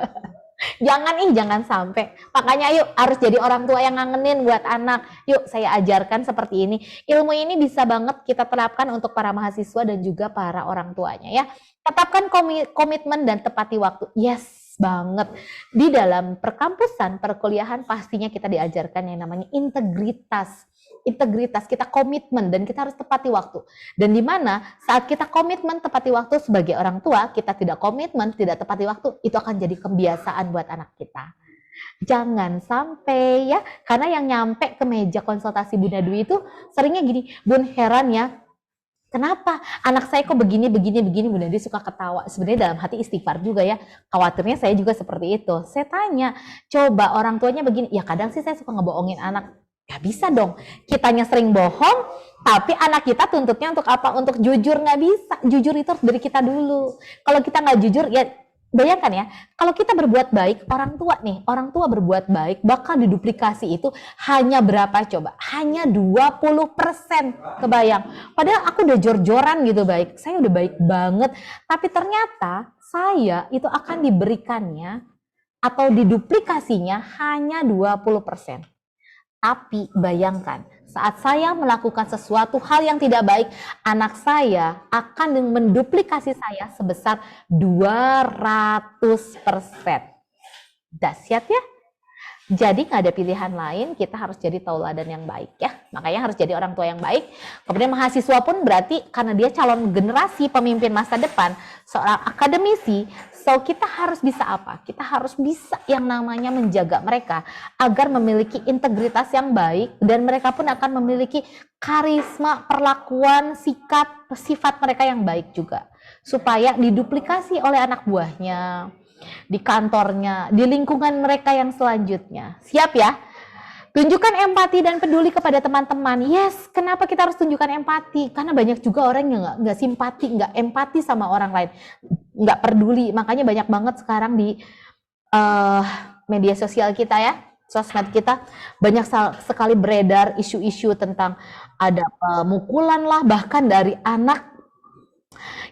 Jangan sampai. Makanya yuk harus jadi orang tua yang ngangenin buat anak. Yuk saya ajarkan seperti ini. Ilmu ini bisa banget kita terapkan untuk para mahasiswa dan juga para orang tuanya ya. Tetapkan komitmen dan tepati waktu. Yes, banget. Di dalam perkampusan, perkuliahan pastinya kita diajarkan yang namanya integritas. Integritas, kita komitmen dan kita harus tepati waktu. Dan di mana saat kita komitmen tepati waktu sebagai orang tua, kita tidak komitmen, tidak tepati waktu, itu akan jadi kebiasaan buat anak kita. Jangan sampai ya, karena yang nyampe ke meja konsultasi Bunda Dwi itu seringnya gini, Bun heran ya, Kenapa? Anak saya kok begini, Bunda. Dia suka ketawa. Sebenarnya dalam hati istighfar juga ya. Khawatirnya saya juga seperti itu. Saya tanya, coba orang tuanya begini. Ya kadang sih saya suka ngebohongin anak. Gak bisa dong. Kitanya sering bohong, tapi anak kita tuntutnya untuk apa? Untuk jujur, nggak bisa. Jujur itu harus dari kita dulu. Kalau kita nggak jujur, ya bayangkan ya, kalau kita berbuat baik, orang tua berbuat baik, bakal diduplikasi itu hanya berapa coba? Hanya 20%, kebayang. Padahal aku udah jor-joran gitu baik, saya udah baik banget, tapi ternyata saya itu akan diberikannya atau diduplikasinya hanya 20%. Tapi bayangkan, saat saya melakukan sesuatu hal yang tidak baik, anak saya akan menduplikasi saya sebesar 200%. Dahsyat ya? Jadi nggak ada pilihan lain, kita harus jadi tauladan yang baik ya. Makanya harus jadi orang tua yang baik. Kemudian mahasiswa pun berarti karena dia calon generasi pemimpin masa depan, seorang akademisi, so kita harus bisa apa? Kita harus bisa yang namanya menjaga mereka agar memiliki integritas yang baik dan mereka pun akan memiliki karisma, perlakuan, sikap, sifat mereka yang baik juga. Supaya diduplikasi oleh anak buahnya, di kantornya, di lingkungan mereka yang selanjutnya. Siap ya? Tunjukkan empati dan peduli kepada teman-teman. Yes, kenapa kita harus tunjukkan empati? Karena banyak juga orang yang nggak simpati, nggak empati sama orang lain, nggak peduli. Makanya banyak banget sekarang di media sosial kita ya, sosmed kita, banyak sekali beredar isu-isu tentang ada pemukulan lah, bahkan dari anak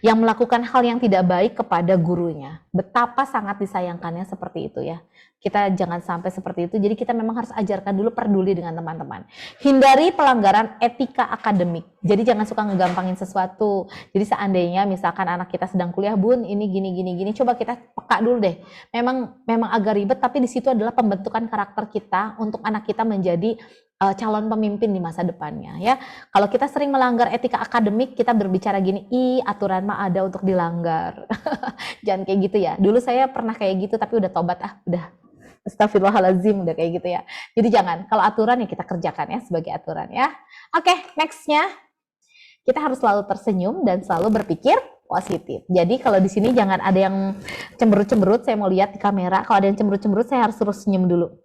yang melakukan hal yang tidak baik kepada gurunya. Betapa sangat disayangkannya seperti itu ya. Kita jangan sampai seperti itu, jadi kita memang harus ajarkan dulu peduli dengan teman-teman. Hindari pelanggaran etika akademik, jadi jangan suka ngegampangin sesuatu. Jadi seandainya misalkan anak kita sedang kuliah, Bun, ini gini, coba kita peka dulu deh. Memang agak ribet, tapi di situ adalah pembentukan karakter kita untuk anak kita menjadi calon pemimpin di masa depannya ya. Kalau kita sering melanggar etika akademik, kita berbicara gini, aturan mah ada untuk dilanggar. Jangan kayak gitu ya. Dulu saya pernah kayak gitu, tapi udah tobat udah. Astagfirullahaladzim, udah kayak gitu ya. Jadi jangan, kalau aturan ya kita kerjakan ya sebagai aturan ya. Oke, nextnya kita harus selalu tersenyum dan selalu berpikir positif. Jadi kalau di sini jangan ada yang cemberut-cemberut, saya mau lihat di kamera. Kalau ada yang cemberut-cemberut, saya harus terus senyum dulu.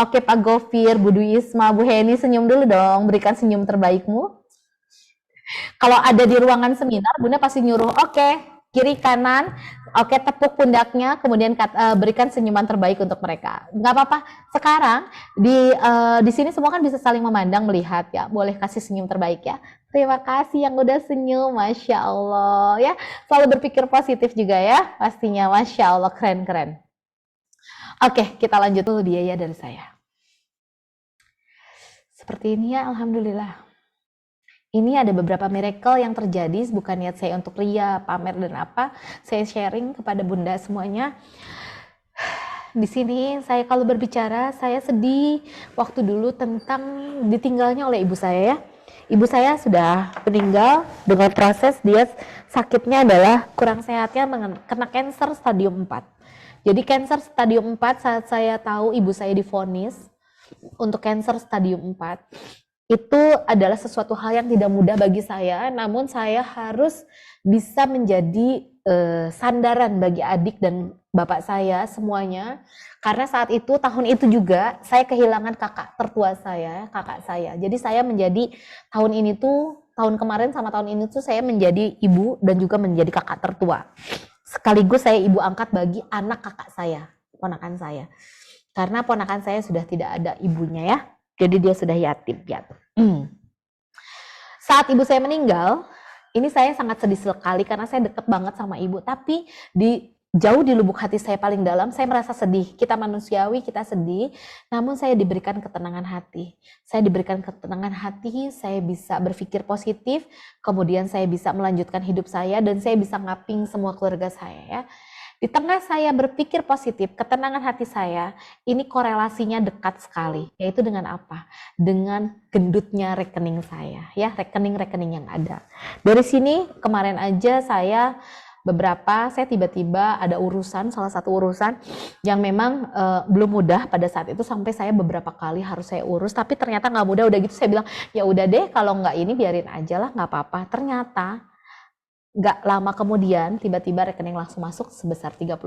Oke Pak Gofir, Bu Dwi Isma, Bu Heni, senyum dulu dong, berikan senyum terbaikmu. Kalau ada di ruangan seminar, Bunda pasti nyuruh, oke, kiri kanan, oke, tepuk pundaknya, kemudian berikan senyuman terbaik untuk mereka. Nggak apa-apa, sekarang di sini semua kan bisa saling memandang, melihat ya, boleh kasih senyum terbaik ya. Terima kasih yang udah senyum, Masya Allah ya. Selalu berpikir positif juga ya, pastinya, Masya Allah, keren-keren. Oke, kita lanjut dulu biaya dari saya. Seperti ini ya, Alhamdulillah. Ini ada beberapa miracle yang terjadi, bukan niat saya untuk ria, pamer dan apa. Saya sharing kepada Bunda semuanya. Di sini saya kalau berbicara, saya sedih waktu dulu tentang ditinggalnya oleh ibu saya ya. Ibu saya sudah meninggal dengan proses dia sakitnya adalah kurang sehatnya kena kanker stadium 4. Jadi kanker stadium 4 saat saya tahu ibu saya divonis untuk kanker stadium 4 itu adalah sesuatu hal yang tidak mudah bagi saya, namun saya harus bisa menjadi sandaran bagi adik dan bapak saya semuanya, karena saat itu tahun itu juga saya kehilangan kakak tertua saya, kakak saya. Jadi saya menjadi tahun kemarin sama tahun ini tuh saya menjadi ibu dan juga menjadi kakak tertua. Sekaligus saya ibu angkat bagi anak kakak saya, ponakan saya. Karena ponakan saya sudah tidak ada ibunya ya, jadi dia sudah yatim piatu. Saat ibu saya meninggal, ini saya sangat sedih sekali karena saya deket banget sama ibu. Tapi jauh di lubuk hati saya paling dalam, saya merasa sedih. Kita manusiawi, kita sedih, namun saya diberikan ketenangan hati. Saya diberikan ketenangan hati, saya bisa berpikir positif, kemudian saya bisa melanjutkan hidup saya, dan saya bisa ngaping semua keluarga saya ya. Di tengah saya berpikir positif, ketenangan hati saya, ini korelasinya dekat sekali. Yaitu dengan apa? Dengan gendutnya rekening saya, ya, rekening-rekening yang ada. Dari sini kemarin aja saya beberapa saya tiba-tiba ada urusan, salah satu urusan yang memang belum mudah pada saat itu, sampai saya beberapa kali harus saya urus, tapi ternyata nggak mudah. Udah gitu saya bilang, ya udah deh kalau nggak ini biarin aja lah, nggak apa-apa. Ternyata nggak lama kemudian tiba-tiba rekening langsung masuk sebesar 39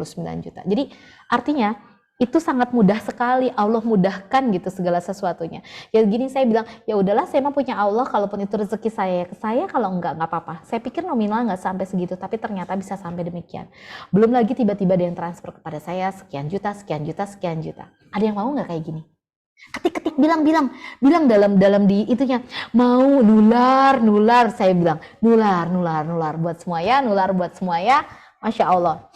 juta. Jadi artinya itu sangat mudah sekali, Allah mudahkan gitu segala sesuatunya. Ya gini saya bilang, ya udahlah saya mah punya Allah, kalaupun itu rezeki saya ke saya, kalau enggak apa-apa. Saya pikir nominal nggak sampai segitu, tapi ternyata bisa sampai demikian. Belum lagi tiba-tiba ada yang transfer kepada saya sekian juta, sekian juta, sekian juta. Ada yang mau nggak kayak gini? Ketik-ketik bilang dalam di itunya, mau nular, saya bilang nular buat semua ya, nular buat semua ya, Masya Allah.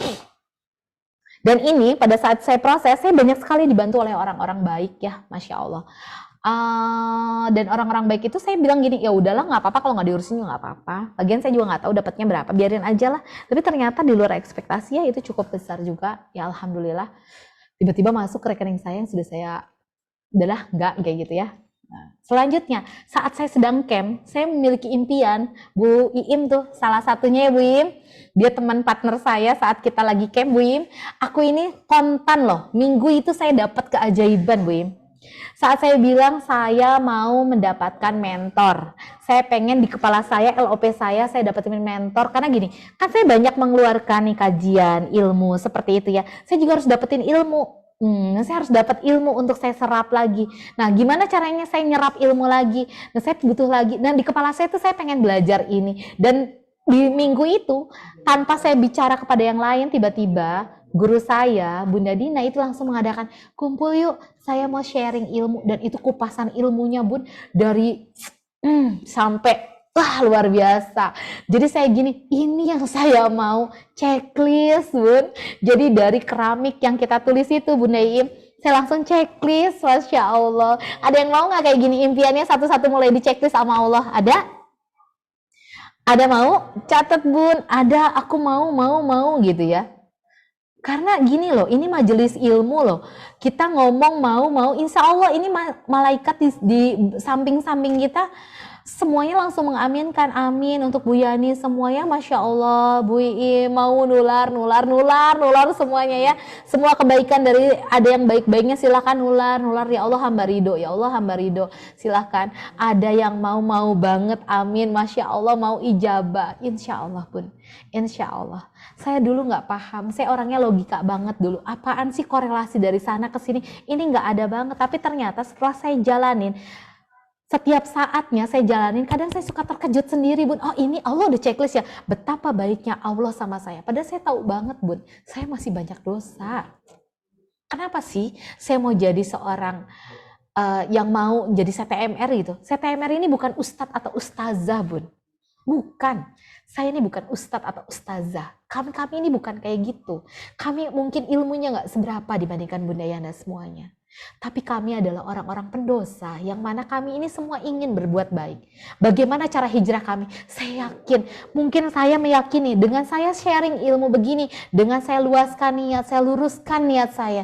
Dan ini pada saat saya proses, saya banyak sekali dibantu oleh orang-orang baik ya, Masya Allah. Dan orang-orang baik itu saya bilang gini, ya udahlah nggak apa-apa, kalau nggak diurusin juga nggak apa-apa. Lagian saya juga nggak tahu dapatnya berapa, biarin aja lah. Tapi ternyata di luar ekspektasi ya, itu cukup besar juga, ya Alhamdulillah. Tiba-tiba masuk ke rekening saya yang sudah saya, udahlah nggak kayak gitu ya. Nah, selanjutnya, saat saya sedang camp, saya memiliki impian. Bu Iim tuh salah satunya ya Bu Iim. Dia teman partner saya saat kita lagi camp Bu Iim. Aku ini kontan loh, minggu itu saya dapat keajaiban Bu Iim. Saat saya bilang saya mau mendapatkan mentor, saya pengen di kepala saya, LOP saya dapetin mentor. Karena gini, kan saya banyak mengeluarkan nih kajian, ilmu seperti itu ya. Saya juga harus dapetin ilmu. Saya harus dapat ilmu untuk saya serap lagi. Nah, gimana caranya saya nyerap ilmu lagi? Nah, saya butuh lagi. Dan di kepala saya tuh saya pengen belajar ini. Dan di minggu itu, tanpa saya bicara kepada yang lain, tiba-tiba guru saya, Bunda Dina itu langsung mengadakan, kumpul yuk, saya mau sharing ilmu. Dan itu kupasan ilmunya Bun, dari sampai wah luar biasa. Jadi saya gini, ini yang saya mau, checklist Bun. Jadi dari keramik yang kita tulis itu Bunda Iim, saya langsung checklist, Masya Allah. Ada yang mau nggak kayak gini impiannya satu-satu mulai di checklist sama Allah? Ada? Ada mau? Catat Bun, ada, aku mau gitu ya. Karena gini loh, ini majelis ilmu loh. Kita ngomong mau, insya Allah ini malaikat di samping-samping kita semuanya langsung mengaminkan, amin untuk Bu Yani semuanya, Masya Allah. Bu Iim mau nular semuanya ya. Semua kebaikan dari ada yang baik-baiknya silahkan nular ya Allah hamba ridho, ya Allah hamba ridho. Silahkan. Ada yang mau banget, amin, Masya Allah, mau ijabah, insya Allah Bun. Insya Allah. Saya dulu nggak paham, saya orangnya logika banget dulu. Apaan sih korelasi dari sana ke sini? Ini nggak ada banget. Tapi ternyata setelah saya jalanin, setiap saatnya saya jalanin, kadang saya suka terkejut sendiri Bun. Oh ini Allah udah checklist ya, betapa baiknya Allah sama saya. Padahal saya tahu banget Bun, saya masih banyak dosa. Kenapa sih saya mau jadi seorang yang mau jadi CTMR gitu? CTMR ini bukan ustadz atau ustazah Bun. Bukan. Saya ini bukan ustadz atau ustazah. Kami ini bukan kayak gitu. Kami mungkin ilmunya nggak seberapa dibandingkan Bunda Yana semuanya. Tapi kami adalah orang-orang pendosa yang mana kami ini semua ingin berbuat baik. Bagaimana cara hijrah kami? Saya yakin, mungkin saya meyakini dengan saya sharing ilmu begini, dengan saya luaskan niat, saya luruskan niat saya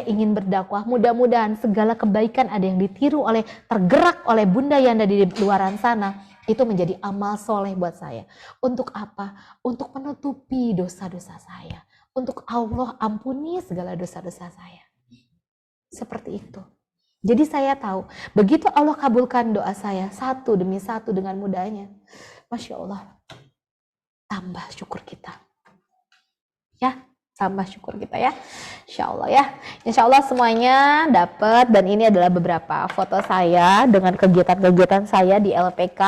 ingin berdakwah. Mudah-mudahan segala kebaikan ada yang ditiru oleh, tergerak oleh Bunda Yana di luaran sana. Itu menjadi amal soleh buat saya. Untuk apa? Untuk menutupi dosa-dosa saya. Untuk Allah ampuni segala dosa-dosa saya. Seperti itu. Jadi saya tahu, begitu Allah kabulkan doa saya satu demi satu dengan mudahnya, Masya Allah, tambah syukur kita. Ya, tambah syukur kita ya. Insya Allah ya. Insya Allah semuanya dapat. Dan ini adalah beberapa foto saya dengan kegiatan-kegiatan saya di LPK.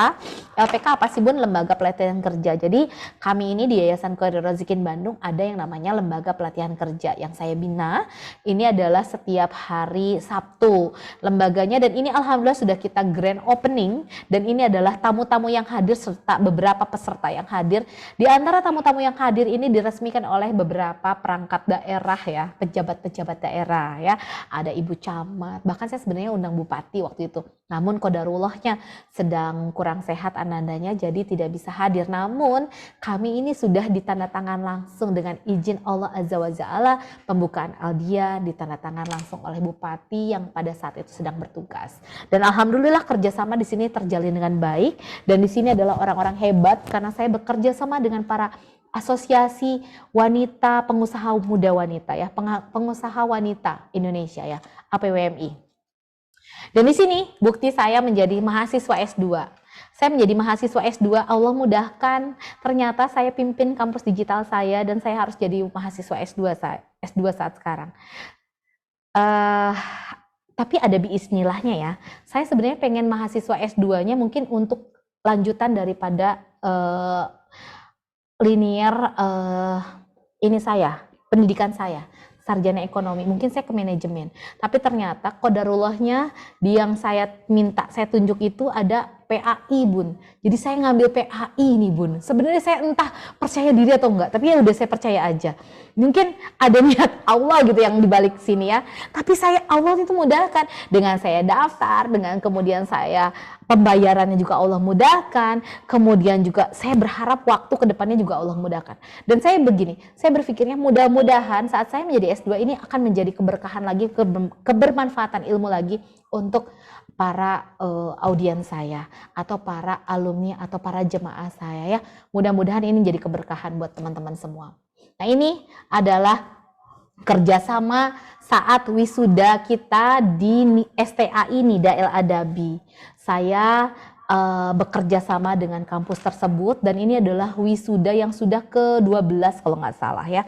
LPK apa sih Bun? Lembaga Pelatihan Kerja. Jadi kami ini di Yayasan Koridor Rozikin Bandung ada yang namanya Lembaga Pelatihan Kerja yang saya bina. Ini adalah setiap hari Sabtu lembaganya, dan ini alhamdulillah sudah kita grand opening, dan ini adalah tamu-tamu yang hadir serta beberapa peserta yang hadir. Di antara tamu-tamu yang hadir ini diresmikan oleh beberapa perangkat daerah ya, pejabat-pejabat daerah ya. Ada Ibu Camat, bahkan saya sebenarnya undang Bupati waktu itu. Namun qadarullahnya sedang kurang sehat anandanya, jadi tidak bisa hadir. Namun kami ini sudah ditandatangan langsung dengan izin Allah Azza wa Jalla, pembukaan Aldia ditandatangan langsung oleh Bupati yang pada saat itu sedang bertugas. Dan alhamdulillah kerjasama di sini terjalin dengan baik, dan di sini adalah orang-orang hebat karena saya bekerja sama dengan para Asosiasi Wanita Pengusaha Muda Wanita ya, Pengusaha Wanita Indonesia ya, APWMI. Dan di sini bukti saya menjadi mahasiswa S2. Saya menjadi mahasiswa S2, Allah mudahkan, ternyata saya pimpin kampus digital saya dan saya harus jadi mahasiswa S2 saat sekarang. Tapi ada biiznillahnya ya. Saya sebenarnya pengen mahasiswa S2-nya mungkin untuk lanjutan daripada linear pendidikan saya, sarjana ekonomi, mungkin saya ke manajemen. Tapi ternyata qadarullahnya di yang saya minta, saya tunjuk itu ada PAI, Bun. Jadi saya ngambil PAI nih, Bun. Sebenarnya saya entah percaya diri atau enggak, tapi ya udah saya percaya aja. Mungkin ada niat Allah gitu yang dibalik sini ya. Tapi Allah itu mudahkan dengan saya daftar, dengan kemudian saya pembayarannya juga Allah mudahkan, kemudian juga saya berharap waktu ke depannya juga Allah mudahkan. Dan saya begini, saya berpikirnya mudah-mudahan saat saya menjadi S2 ini akan menjadi keberkahan lagi, kebermanfaatan ilmu lagi untuk para audiens saya atau para alumni atau para jemaah saya ya. Mudah-mudahan ini jadi keberkahan buat teman-teman semua. Nah, ini adalah kerjasama saat wisuda kita di STAI Nida El Adabi. Saya bekerja sama dengan kampus tersebut dan ini adalah wisuda yang sudah ke-12 kalau nggak salah ya.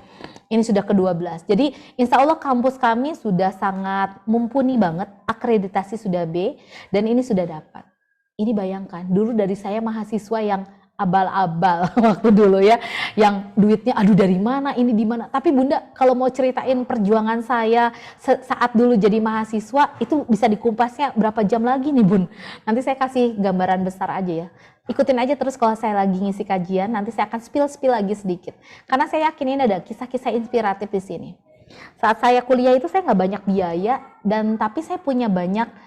Ini sudah ke-12. Jadi insya Allah kampus kami sudah sangat mumpuni banget, akreditasi sudah B dan ini sudah dapat. Ini bayangkan, dulu dari saya mahasiswa yang abal-abal waktu dulu ya, yang duitnya aduh dari mana, ini di mana. Tapi Bunda kalau mau ceritain perjuangan saya saat dulu jadi mahasiswa itu bisa dikumpasnya berapa jam lagi nih Bun. Nanti saya kasih gambaran besar aja ya. Ikutin aja terus kalau saya lagi ngisi kajian, nanti saya akan spill lagi sedikit. Karena saya yakin ini ada kisah-kisah inspiratif di sini. Saat saya kuliah itu saya nggak banyak biaya tapi saya punya banyak.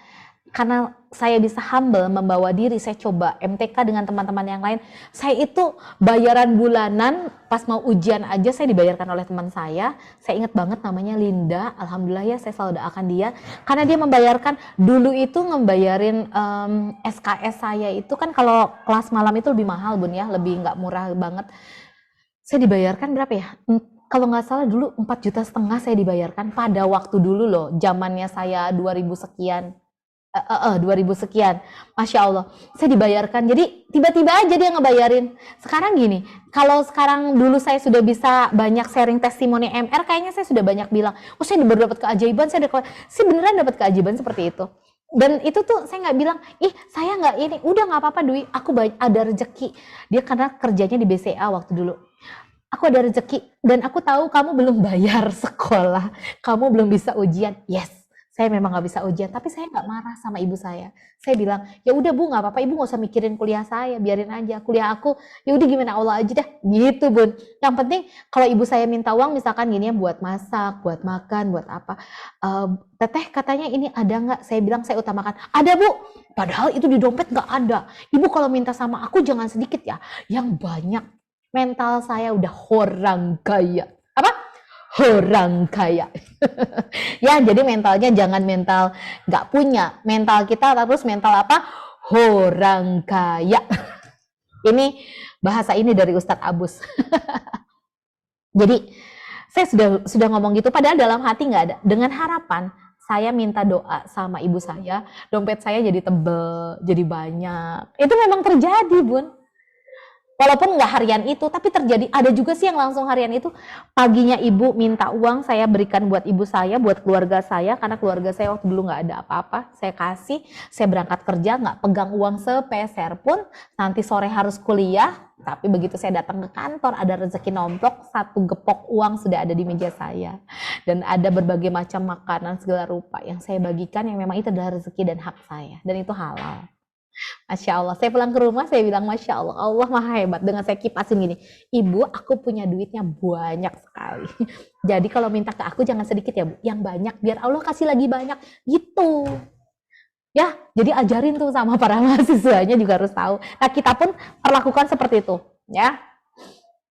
Karena saya bisa humble membawa diri, saya coba MTK dengan teman-teman yang lain. Saya itu bayaran bulanan pas mau ujian aja saya dibayarkan oleh teman saya. Saya ingat banget namanya Linda. Alhamdulillah ya saya selalu doakan dia. Karena dia membayarkan, dulu itu ngebayarin SKS saya itu kan kalau kelas malam itu lebih mahal Bun ya, lebih nggak murah banget. Saya dibayarkan berapa ya? Kalau nggak salah dulu 4,5 juta saya dibayarkan pada waktu dulu loh. Zamannya saya 2000 sekian. 2000 sekian, Masya Allah, saya dibayarkan. Jadi tiba-tiba aja dia ngebayarin. Sekarang gini, kalau sekarang dulu saya sudah bisa banyak sharing testimoni MR, kayaknya saya sudah banyak bilang, oh saya baru dapat keajaiban, saya beneran dapat keajaiban seperti itu. Dan itu tuh saya nggak bilang, ih saya nggak ini, udah nggak apa-apa Dwi, aku ada rezeki. Dia karena kerjanya di BCA waktu dulu. Aku ada rezeki dan aku tahu kamu belum bayar sekolah, kamu belum bisa ujian. Yes. Saya memang nggak bisa ujian, tapi saya nggak marah sama ibu saya. Saya bilang, ya udah Bu, nggak apa-apa, Ibu nggak usah mikirin kuliah saya, biarin aja kuliah aku. Ya udah gimana Allah aja dah, gitu Bun. Yang penting kalau ibu saya minta uang, misalkan gini ya, buat masak, buat makan, buat apa. Teteh katanya ini ada nggak? Saya bilang saya utamakan, ada Bu. Padahal itu di dompet nggak ada. Ibu kalau minta sama aku jangan sedikit ya, yang banyak. Mental saya udah orang kaya. Apa? Orang kaya. Ya jadi mentalnya jangan mental nggak punya, mental kita terus mental apa? Orang kaya. Ini bahasa ini dari Ustadz Abus. Jadi saya sudah ngomong gitu, padahal dalam hati nggak ada. Dengan harapan saya minta doa sama ibu saya, dompet saya jadi tebel, jadi banyak. Itu memang terjadi Bun. Walaupun nggak harian itu, tapi terjadi. Ada juga sih yang langsung harian itu. Paginya ibu minta uang, saya berikan buat ibu saya, buat keluarga saya. Karena keluarga saya waktu dulu nggak ada apa-apa. Saya kasih, saya berangkat kerja, nggak pegang uang sepeser pun. Nanti sore harus kuliah, tapi begitu saya datang ke kantor, ada rezeki nomplok, 1 gepok uang sudah ada di meja saya. Dan ada berbagai macam makanan segala rupa yang saya bagikan, yang memang itu adalah rezeki dan hak saya. Dan itu halal. Masya Allah, saya pulang ke rumah, saya bilang Masya Allah, Allah maha hebat. Dengan saya kipasin gini, Ibu aku punya duitnya banyak sekali. Jadi kalau minta ke aku jangan sedikit ya Bu, yang banyak biar Allah kasih lagi banyak, gitu. Ya, jadi ajarin tuh sama para mahasiswanya juga harus tahu. Nah kita pun perlakukan seperti itu, ya.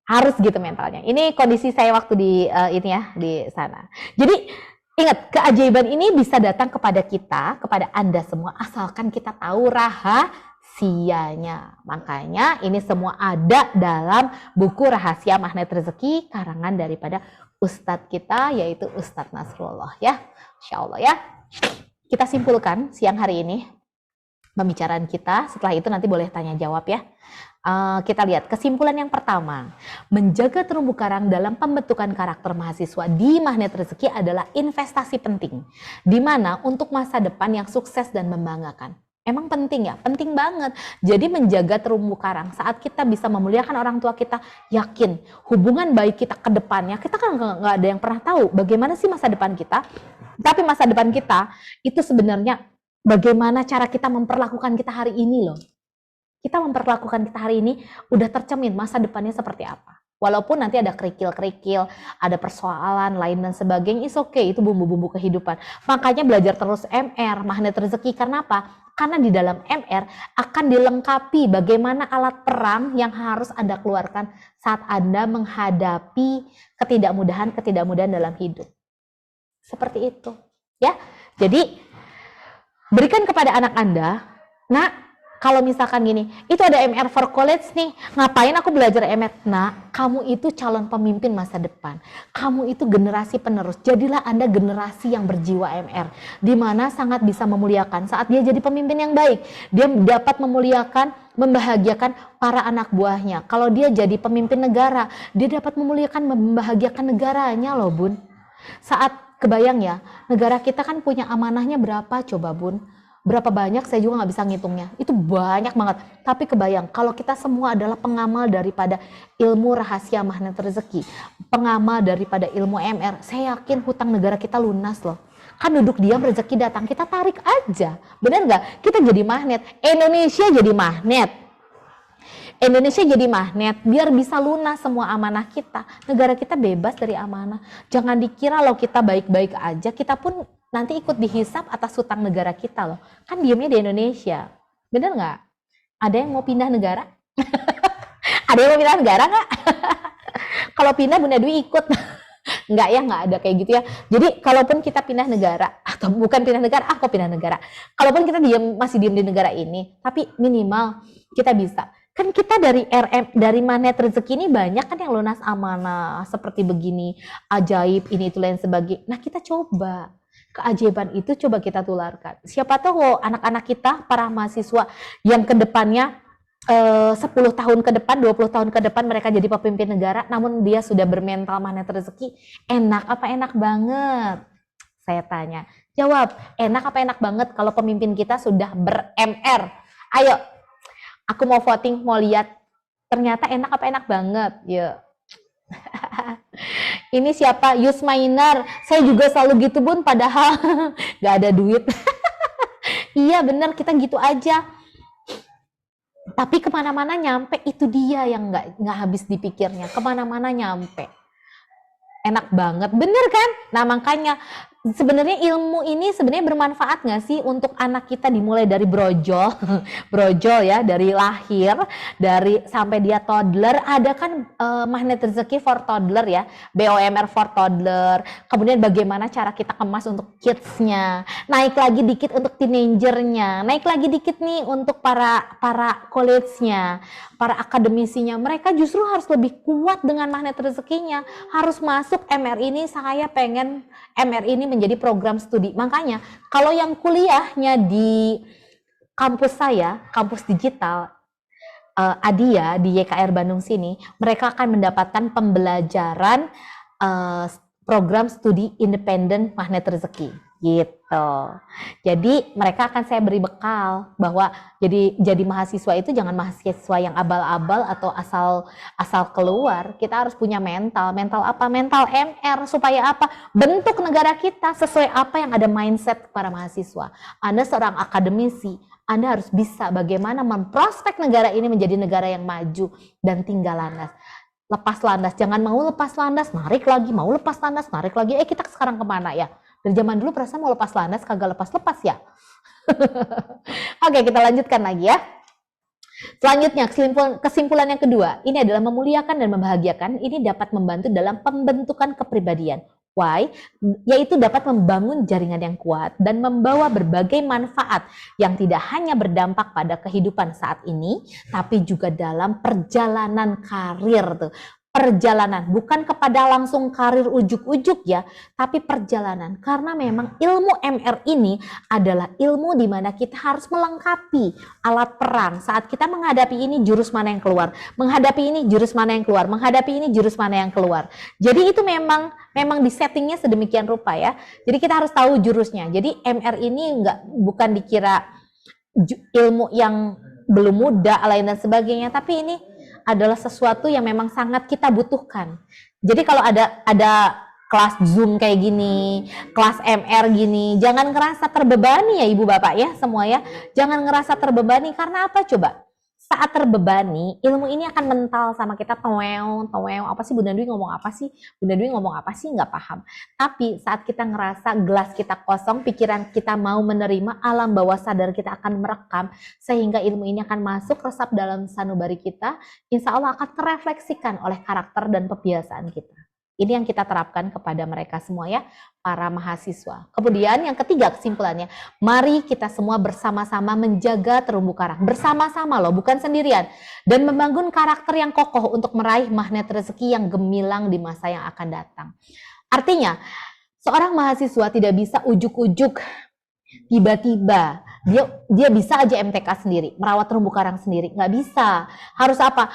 Harus gitu mentalnya. Ini kondisi saya waktu di ini ya, di sana. Jadi ingat, keajaiban ini bisa datang kepada kita, kepada Anda semua, asalkan kita tahu rahasia. rahasianya. Makanya ini semua ada dalam buku Rahasia Magnet Rezeki karangan daripada Ustadz kita, yaitu Ustadz Nasrullah ya. Insya Allah ya. Kita simpulkan siang hari ini pembicaraan kita. Setelah itu nanti boleh tanya jawab ya. Kita lihat kesimpulan yang pertama, menjaga terumbu karang dalam pembentukan karakter mahasiswa di Magnet Rezeki adalah investasi penting, di mana untuk masa depan yang sukses dan membanggakan. Emang penting ya? Penting banget. Jadi menjaga terumbu karang saat kita bisa memuliakan orang tua kita, yakin hubungan baik kita ke depannya, kita kan nggak ada yang pernah tahu bagaimana sih masa depan kita. Tapi masa depan kita itu sebenarnya bagaimana cara kita memperlakukan kita hari ini loh. Kita memperlakukan kita hari ini udah tercermin masa depannya seperti apa. Walaupun nanti ada kerikil-kerikil, ada persoalan lain dan sebagainya, it's okay, itu bumbu-bumbu kehidupan. Makanya belajar terus MR, Magnet Rezeki. Karena apa? Karena di dalam MR akan dilengkapi bagaimana alat perang yang harus Anda keluarkan saat Anda menghadapi ketidakmudahan dalam hidup. Seperti itu. Ya. Jadi, berikan kepada anak Anda, nak, kalau misalkan gini, itu ada MR for college nih, ngapain aku belajar MR? Nah, kamu itu calon pemimpin masa depan. Kamu itu generasi penerus. Jadilah Anda generasi yang berjiwa MR, di mana sangat bisa memuliakan. Saat dia jadi pemimpin yang baik, dia dapat memuliakan, membahagiakan para anak buahnya. Kalau dia jadi pemimpin negara, dia dapat memuliakan, membahagiakan negaranya loh, Bun. Saat kebayang ya, negara kita kan punya amanahnya berapa coba, Bun? Berapa banyak saya juga nggak bisa ngitungnya, itu banyak banget. Tapi kebayang kalau kita semua adalah pengamal daripada ilmu rahasia Magnet Rezeki, pengamal daripada ilmu MR, saya yakin hutang negara kita lunas loh. Kan duduk diam rezeki datang, kita tarik aja, bener nggak? Kita jadi magnet, Indonesia jadi magnet. Indonesia jadi magnet biar bisa lunas semua amanah kita. Negara kita bebas dari amanah. Jangan dikira loh kita baik-baik aja, kita pun nanti ikut dihisap atas hutang negara kita loh. Kan diamnya di Indonesia. Bener nggak? Ada yang mau pindah negara? Ada yang mau pindah negara nggak? Kalau pindah Bunda Dwi ikut. Nggak ya, nggak ada kayak gitu ya. Jadi kalaupun kita pindah negara, atau bukan pindah negara, kok pindah negara. Kalaupun kita masih diam di negara ini, tapi minimal kita bisa. Kan kita dari Magnet Rezeki ini banyak kan yang lunas amanah seperti begini, ajaib ini itu lain sebagainya. Nah, kita coba keajaiban itu coba kita tularkan. Siapa tahu anak-anak kita, para mahasiswa yang kedepannya 10 tahun ke depan, 20 tahun ke depan mereka jadi pemimpin negara, namun dia sudah bermental Magnet Rezeki. Enak apa enak banget? Saya tanya. Jawab, enak apa enak banget kalau pemimpin kita sudah ber-MR? Ayo. Aku mau voting, mau lihat. Ternyata enak apa enak banget. Yuk. Ini siapa? Yusmainar. Saya juga selalu gitu, Bun. Padahal gak ada duit. Iya bener, kita gitu aja. Tapi kemana-mana nyampe, itu dia yang nggak habis dipikirnya. Kemana-mana nyampe. Enak banget. Bener kan? Nah makanya sebenarnya ilmu ini sebenarnya bermanfaat nggak sih untuk anak kita dimulai dari brojol, brojol ya, dari lahir, dari sampai dia toddler. Ada kan Magnet Rezeki for toddler ya, BOMR for toddler. Kemudian bagaimana cara kita kemas untuk kidsnya, naik lagi dikit untuk teenagernya, naik lagi dikit nih untuk para college-nya, para akademisinya. Mereka justru harus lebih kuat dengan Magnet Rezekinya, harus masuk MR ini. Saya pengen MR ini menjadi program studi. Makanya kalau yang kuliahnya di kampus saya, kampus digital Adia di YKR Bandung sini, mereka akan mendapatkan pembelajaran program studi independen Magnet Rezeki gitu. Jadi mereka akan saya beri bekal bahwa jadi mahasiswa itu jangan mahasiswa yang abal-abal atau asal keluar. Kita harus punya mental apa? Mental MR supaya apa? Bentuk negara kita sesuai apa yang ada mindset para mahasiswa. Anda seorang akademisi, Anda harus bisa bagaimana memprospek negara ini menjadi negara yang maju dan tinggal landas. Lepas landas, jangan mau lepas landas, narik lagi, mau lepas landas, narik lagi. Kita sekarang kemana ya? Dari zaman dulu perasaan mau lepas landas, kagak lepas-lepas ya. Oke, kita lanjutkan lagi ya. Selanjutnya, kesimpulan yang kedua, ini adalah memuliakan dan membahagiakan. Ini dapat membantu dalam pembentukan kepribadian. Why? Yaitu dapat membangun jaringan yang kuat dan membawa berbagai manfaat yang tidak hanya berdampak pada kehidupan saat ini, tapi juga dalam perjalanan karir tuh. Perjalanan, bukan kepada langsung karir ujuk-ujuk ya, tapi perjalanan. Karena memang ilmu MR ini adalah ilmu di mana kita harus melengkapi alat perang. Saat kita menghadapi ini, jurus mana yang keluar, menghadapi ini, jurus mana yang keluar, menghadapi ini, jurus mana yang keluar. Jadi itu memang di settingnya sedemikian rupa ya. Jadi kita harus tahu jurusnya. Jadi MR ini bukan dikira ilmu yang belum muda, lain dan sebagainya, tapi ini adalah sesuatu yang memang sangat kita butuhkan. Jadi kalau ada kelas Zoom kayak gini, kelas MR gini, jangan ngerasa terbebani ya Ibu Bapak ya semua ya. Jangan ngerasa terbebani karena apa coba? Saat terbebani, ilmu ini akan mental sama kita, towew, apa sih Bunda Dwi ngomong apa sih? Bunda Dwi ngomong apa sih? Nggak paham. Tapi saat kita ngerasa gelas kita kosong, pikiran kita mau menerima, alam bawah sadar kita akan merekam, sehingga ilmu ini akan masuk resap dalam sanubari kita, insya Allah akan terefleksikan oleh karakter dan kebiasaan kita. Ini yang kita terapkan kepada mereka semua ya, para mahasiswa. Kemudian yang ketiga kesimpulannya, mari kita semua bersama-sama menjaga terumbu karang. Bersama-sama loh, bukan sendirian. Dan membangun karakter yang kokoh untuk meraih magnet rezeki yang gemilang di masa yang akan datang. Artinya, seorang mahasiswa tidak bisa ujuk-ujuk tiba-tiba dia bisa aja MTK sendiri, merawat terumbu karang sendiri, nggak bisa. Harus apa?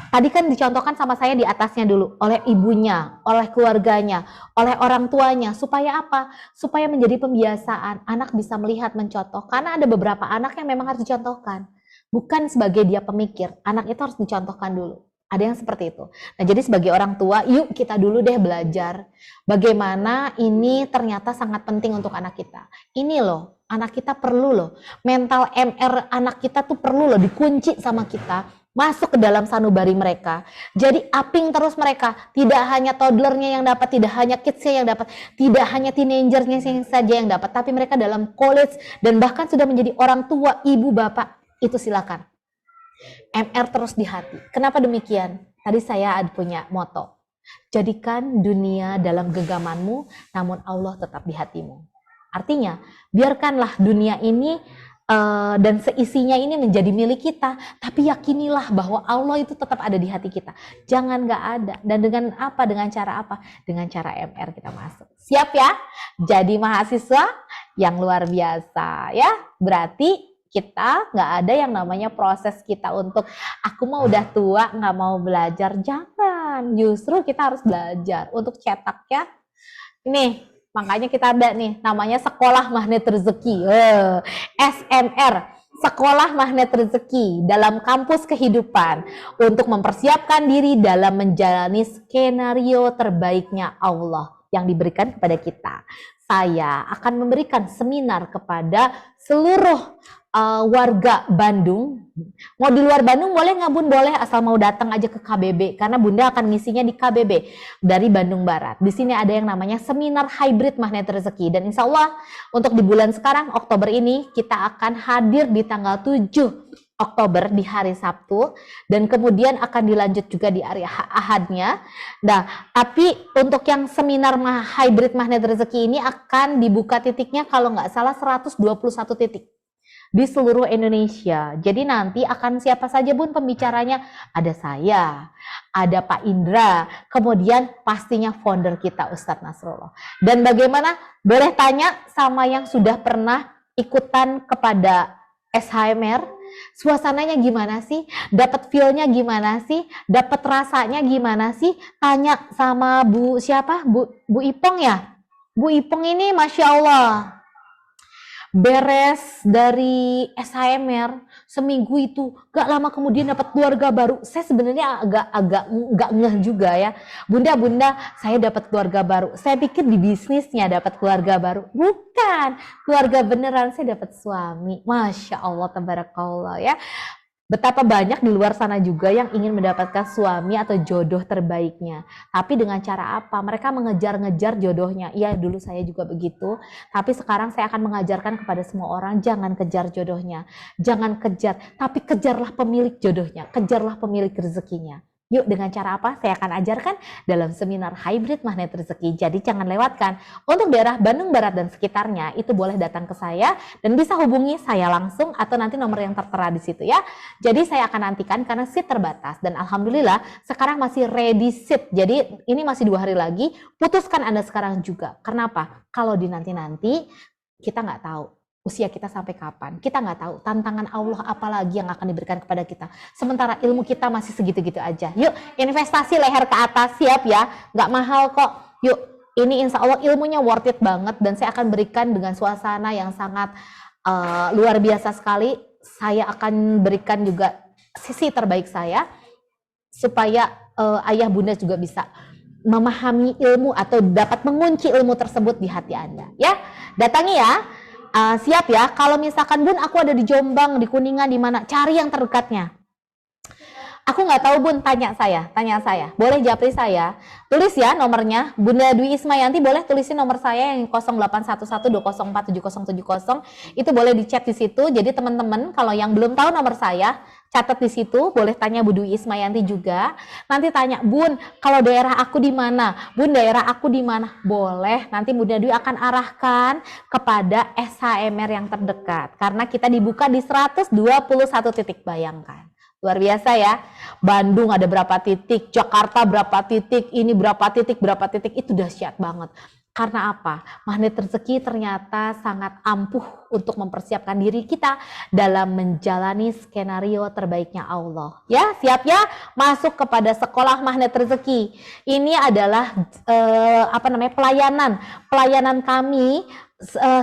Tadi kan dicontohkan sama saya di atasnya dulu, oleh ibunya, oleh keluarganya, oleh orang tuanya, supaya apa? Supaya menjadi pembiasaan, anak bisa melihat, mencontoh. Karena ada beberapa anak yang memang harus dicontohkan, bukan sebagai dia pemikir, anak itu harus dicontohkan dulu. Ada yang seperti itu. Nah, jadi sebagai orang tua, yuk kita dulu deh belajar bagaimana ini ternyata sangat penting untuk anak kita. Ini loh, anak kita perlu loh, mental MR anak kita tuh perlu loh dikunci sama kita, masuk ke dalam sanubari mereka. Jadi aping terus mereka, tidak hanya toddlernya yang dapat, tidak hanya kidsnya yang dapat, tidak hanya teenagernya saja yang dapat, tapi mereka dalam college dan bahkan sudah menjadi orang tua, ibu, bapak, itu silakan. MR terus di hati. Kenapa demikian? Tadi saya punya moto. Jadikan dunia dalam genggamanmu, namun Allah tetap di hatimu. Artinya, biarkanlah dunia ini dan seisinya ini menjadi milik kita, tapi yakinilah bahwa Allah itu tetap ada di hati kita. Jangan nggak ada. Dan dengan apa? Dengan cara apa? Dengan cara MR kita masuk. Siap ya? Jadi mahasiswa yang luar biasa ya. Berarti kita nggak ada yang namanya proses kita untuk aku mah udah tua nggak mau belajar. Jangan, justru kita harus belajar untuk cetak ya. Ini makanya kita ada nih namanya Sekolah Magnet Rezeki, SMR, Sekolah Magnet Rezeki dalam kampus kehidupan untuk mempersiapkan diri dalam menjalani skenario terbaiknya Allah yang diberikan kepada kita. Saya akan memberikan seminar kepada seluruh warga Bandung. Mau di luar Bandung boleh nggak Bun? Boleh, asal mau datang aja ke KBB karena Bunda akan ngisinya di KBB dari Bandung Barat. Di sini ada yang namanya seminar hybrid magnet rezeki dan insya Allah untuk di bulan sekarang Oktober ini kita akan hadir di tanggal 7 Oktober di hari Sabtu dan kemudian akan dilanjut juga di hari Ahadnya. Nah, tapi untuk yang seminar hybrid magnet rezeki ini akan dibuka titiknya kalau nggak salah 121 titik di seluruh Indonesia. Jadi nanti akan siapa saja Bun pembicaranya? Ada saya, ada Pak Indra, kemudian pastinya founder kita Ustadz Nasrullah. Dan bagaimana? Boleh tanya sama yang sudah pernah ikutan kepada SHMR, suasananya gimana sih? Dapat feel-nya gimana sih? Dapat rasanya gimana sih? Tanya sama Bu siapa? Bu Ipong ya? Bu Ipong ini Masya Allah. Beres dari SHMR seminggu itu gak lama kemudian dapat keluarga baru. Saya sebenarnya agak nggak ngeh juga ya, Bunda saya dapat keluarga baru. Saya pikir di bisnisnya dapat keluarga baru, bukan, keluarga beneran. Saya dapat suami, Masya Allah, tabarakallah ya. Betapa banyak di luar sana juga yang ingin mendapatkan suami atau jodoh terbaiknya. Tapi dengan cara apa? Mereka mengejar-ngejar jodohnya. Iya, dulu saya juga begitu. Tapi sekarang saya akan mengajarkan kepada semua orang, jangan kejar jodohnya. Jangan kejar, tapi kejarlah pemilik jodohnya. Kejarlah pemilik rezekinya. Yuk, dengan cara apa? Saya akan ajarkan dalam seminar hybrid magnet rezeki. Jadi jangan lewatkan. Untuk daerah Bandung Barat dan sekitarnya itu boleh datang ke saya dan bisa hubungi saya langsung atau nanti nomor yang tertera di situ ya. Jadi saya akan nantikan karena seat terbatas dan alhamdulillah sekarang masih ready seat. Jadi ini masih 2 hari lagi. Putuskan Anda sekarang juga. Kenapa? Kalau di nanti-nanti kita nggak tahu usia kita sampai kapan. Kita nggak tahu tantangan Allah apa lagi yang akan diberikan kepada kita. Sementara ilmu kita masih segitu-gitu aja. Yuk, investasi leher ke atas, siap ya. Nggak mahal kok. Yuk, ini insya Allah ilmunya worth it banget. Dan saya akan berikan dengan suasana yang sangat luar biasa sekali. Saya akan berikan juga sisi terbaik saya. Supaya ayah bunda juga bisa memahami ilmu atau dapat mengunci ilmu tersebut di hati Anda. Ya, datangi ya. Siap ya, kalau misalkan Bun aku ada di Jombang, di Kuningan, di mana, cari yang terdekatnya. Aku nggak tahu Bun, tanya saya, boleh japri saya, tulis ya nomornya, Bunda Dwi Ismayanti boleh tulisin nomor saya yang 081120477070, itu boleh di chat di situ. Jadi teman-teman kalau yang belum tahu nomor saya, catat di situ, boleh tanya Bu Dwi Ismayanti juga. Nanti tanya, Bun, kalau daerah aku di mana? Bun, daerah aku di mana? Boleh, nanti Bunda Dwi akan arahkan kepada SHMR yang terdekat. Karena kita dibuka di 121 titik, bayangkan. Luar biasa ya. Bandung ada berapa titik, Jakarta berapa titik, ini berapa titik, itu dahsyat banget. Karena apa? Magnet rezeki ternyata sangat ampuh untuk mempersiapkan diri kita dalam menjalani skenario terbaiknya Allah. Ya, siap ya? Masuk kepada sekolah magnet rezeki. Ini adalah pelayanan kami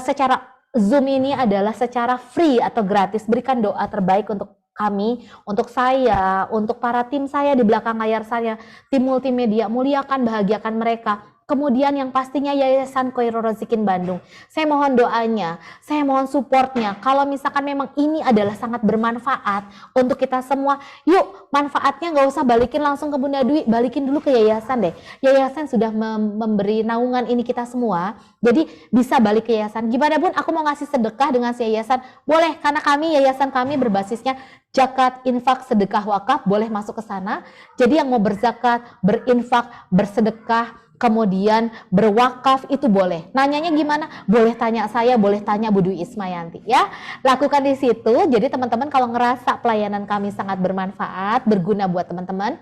secara Zoom ini adalah secara free atau gratis. Berikan doa terbaik untuk kami, untuk saya, untuk para tim saya di belakang layar saya, tim multimedia, muliakan, bahagiakan mereka. Kemudian yang pastinya Yayasan Khairul Razikin Bandung. Saya mohon doanya, saya mohon supportnya. Kalau misalkan memang ini adalah sangat bermanfaat untuk kita semua, yuk manfaatnya nggak usah balikin langsung ke Bunda Dwi, balikin dulu ke yayasan deh. Yayasan sudah memberi naungan ini kita semua, jadi bisa balik ke yayasan. Gimana Bun, aku mau ngasih sedekah dengan si yayasan? Boleh, karena yayasan kami berbasisnya zakat, infak, sedekah, wakaf, boleh masuk ke sana. Jadi yang mau berzakat, berinfak, bersedekah, kemudian berwakaf itu boleh. Nanyanya gimana? Boleh tanya saya, boleh tanya Bu Dwi Ismayanti ya. Lakukan di situ. Jadi teman-teman kalau ngerasa pelayanan kami sangat bermanfaat, berguna buat teman-teman,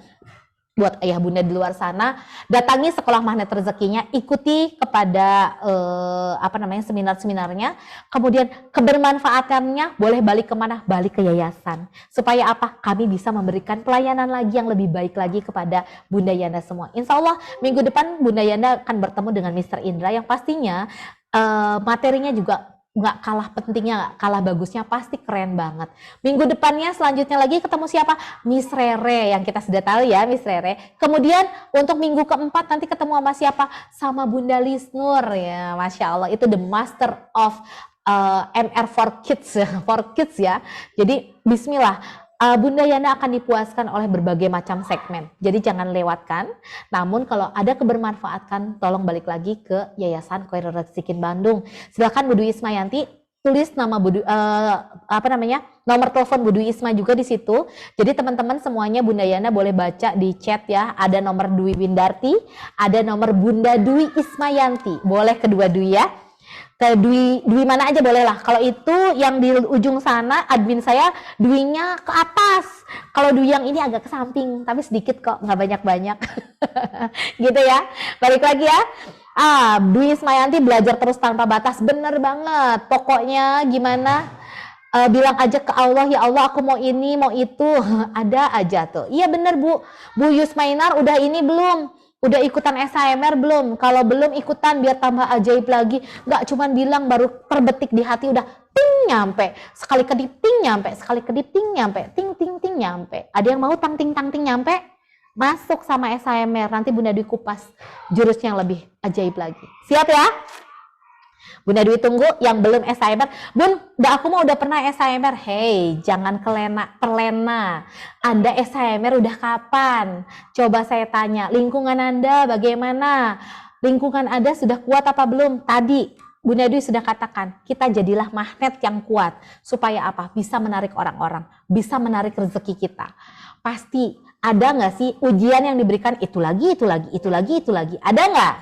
buat ayah bunda di luar sana, datangi sekolah magnet rezekinya, ikuti kepada seminar-seminarnya, kemudian kebermanfaatannya boleh balik kemana? Balik ke yayasan. Supaya apa? Kami bisa memberikan pelayanan lagi yang lebih baik lagi kepada Bunda Yana semua. Insya Allah minggu depan Bunda Yana akan bertemu dengan Mr. Indra yang pastinya materinya juga nggak kalah pentingnya, nggak kalah bagusnya, pasti keren banget. Minggu depannya selanjutnya lagi ketemu siapa? Miss Rere, yang kita sudah tahu ya, Miss Rere. Kemudian untuk minggu keempat nanti ketemu sama siapa? Sama Bunda Lisnur ya, Masya Allah, itu the master of MR for kids ya. Jadi bismillah. Bunda Yana akan dipuaskan oleh berbagai macam segmen. Jadi jangan lewatkan. Namun kalau ada kebermanfaatan, tolong balik lagi ke Yayasan Khairul Razikin Bandung. Silakan Bu Dwi Ismayanti tulis nama nomor telepon Bu Dwi Isma juga di situ. Jadi teman-teman semuanya Bunda Yana boleh baca di chat ya. Ada nomor Dwi Windarti, ada nomor Bunda Dwi Ismayanti. Boleh kedua Dwi ya. Ke Dwi mana aja boleh lah. Kalau itu yang di ujung sana admin saya Dwinya ke atas. Kalau Dwi yang ini agak ke samping, tapi sedikit kok, nggak banyak-banyak. Gitu ya. Balik lagi ya. Dwi Ismayanti belajar terus tanpa batas. Bener banget. Pokoknya gimana? Bilang aja ke Allah, ya Allah aku mau ini, mau itu. Ada aja tuh. Iya bener Bu. Bu Yusmainar udah ini belum? Udah ikutan SHMR belum? Kalau belum ikutan biar tambah ajaib lagi. Nggak cuman bilang baru terbetik di hati udah ting nyampe. Sekali kedip ting nyampe, sekali kedip ting nyampe, ting ting ting nyampe. Ada yang mau tang ting nyampe? Masuk sama SHMR, nanti Bunda Dwi kupas jurusnya yang lebih ajaib lagi. Siap ya? Bunda Dwi tunggu yang belum SHMR. Bun, aku mau udah pernah SHMR. Hei, jangan terlena. Anda SHMR udah kapan? Coba saya tanya, lingkungan Anda bagaimana? Lingkungan Anda sudah kuat apa belum? Tadi Bunda Dwi sudah katakan, kita jadilah magnet yang kuat. Supaya apa? Bisa menarik orang-orang, bisa menarik rezeki kita. Pasti ada nggak sih ujian yang diberikan itu lagi, itu lagi, itu lagi, itu lagi. Ada nggak?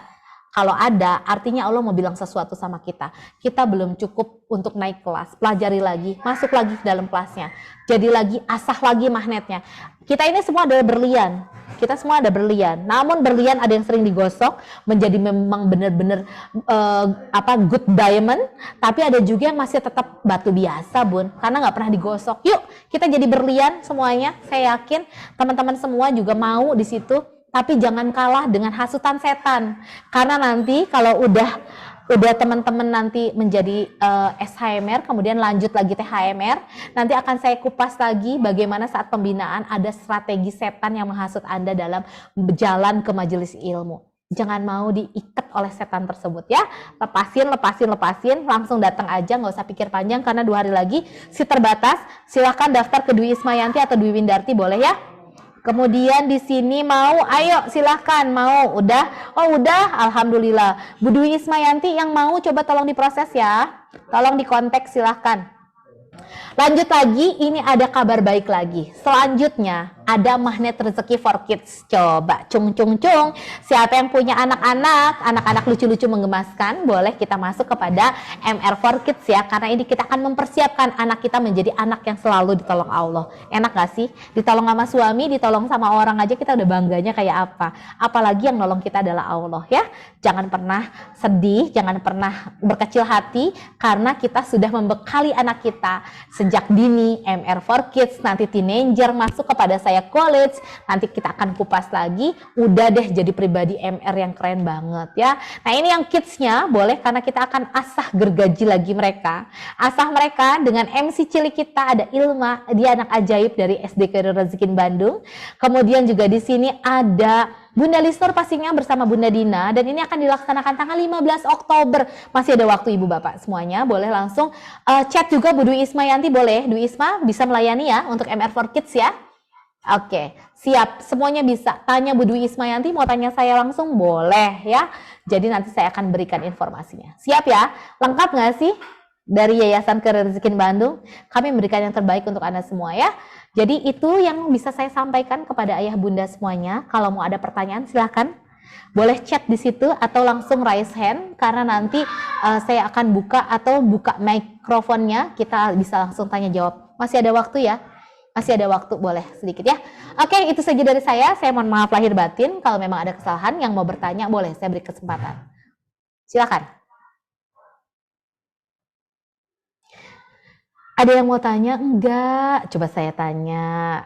Kalau ada, artinya Allah mau bilang sesuatu sama kita. Kita belum cukup untuk naik kelas, pelajari lagi, masuk lagi ke dalam kelasnya. Jadi lagi, asah lagi magnetnya. Kita ini semua adalah berlian. Kita semua ada berlian. Namun berlian ada yang sering digosok menjadi memang benar-benar good diamond. Tapi ada juga yang masih tetap batu biasa, Bun. Karena nggak pernah digosok. Yuk, kita jadi berlian semuanya. Saya yakin teman-teman semua juga mau di situ. Tapi jangan kalah dengan hasutan setan. Karena nanti kalau udah teman-teman nanti menjadi SHMR, kemudian lanjut lagi THMR, nanti akan saya kupas lagi bagaimana saat pembinaan ada strategi setan yang menghasut Anda dalam berjalan ke majelis ilmu. Jangan mau diikat oleh setan tersebut ya. Lepasin, langsung datang aja, nggak usah pikir panjang karena 2 hari lagi si terbatas. Silahkan daftar ke Dwi Ismayanti atau Dwi Windarti boleh ya. Kemudian di sini mau, ayo silahkan mau, udah, oh udah, alhamdulillah. Bu Dwi Ismayanti yang mau coba tolong diproses ya, tolong dikontak silahkan. Lanjut lagi, ini ada kabar baik lagi. Selanjutnya ada magnet rezeki for kids. Coba cung. Siapa yang punya anak-anak lucu-lucu menggemaskan, boleh kita masuk kepada MR for kids ya. Karena ini kita akan mempersiapkan anak kita menjadi anak yang selalu ditolong Allah. Enak gak sih? Ditolong sama suami, ditolong sama orang aja kita udah bangganya kayak apa. Apalagi yang nolong kita adalah Allah ya. Jangan pernah sedih, jangan pernah berkecil hati karena kita sudah membekali anak kita sejak dini, MR for kids, nanti teenager masuk kepada saya college, nanti kita akan kupas lagi, udah deh jadi pribadi MR yang keren banget ya. Nah ini yang kidsnya boleh karena kita akan asah gergaji lagi mereka, asah mereka dengan MC cilik kita ada Ilma, dia anak ajaib dari SD Khairul Rezekin Bandung. Kemudian juga di sini ada Bunda Listor pastinya bersama Bunda Dina dan ini akan dilaksanakan tanggal 15 Oktober. Masih ada waktu Ibu Bapak semuanya, boleh langsung chat juga Bu Dwi Ismayanti boleh. Dwi Isma bisa melayani ya untuk MR for Kids ya. Oke, siap. Semuanya bisa. Tanya Bu Dwi Ismayanti, mau tanya saya langsung boleh ya. Jadi nanti saya akan berikan informasinya. Siap ya? Lengkap nggak sih? Dari Yayasan Khairul Rezekin Bandung, kami memberikan yang terbaik untuk Anda semua ya. Jadi itu yang bisa saya sampaikan kepada ayah bunda semuanya. Kalau mau ada pertanyaan silahkan. Boleh chat di situ atau langsung raise hand karena nanti saya akan buka atau buka mikrofonnya. Kita bisa langsung tanya jawab. Masih ada waktu ya? Masih ada waktu, boleh sedikit ya. Oke, itu saja dari saya. Saya mohon maaf lahir batin. Kalau memang ada kesalahan yang mau bertanya, boleh saya beri kesempatan. Silakan. Ada yang mau tanya? Enggak. Coba saya tanya.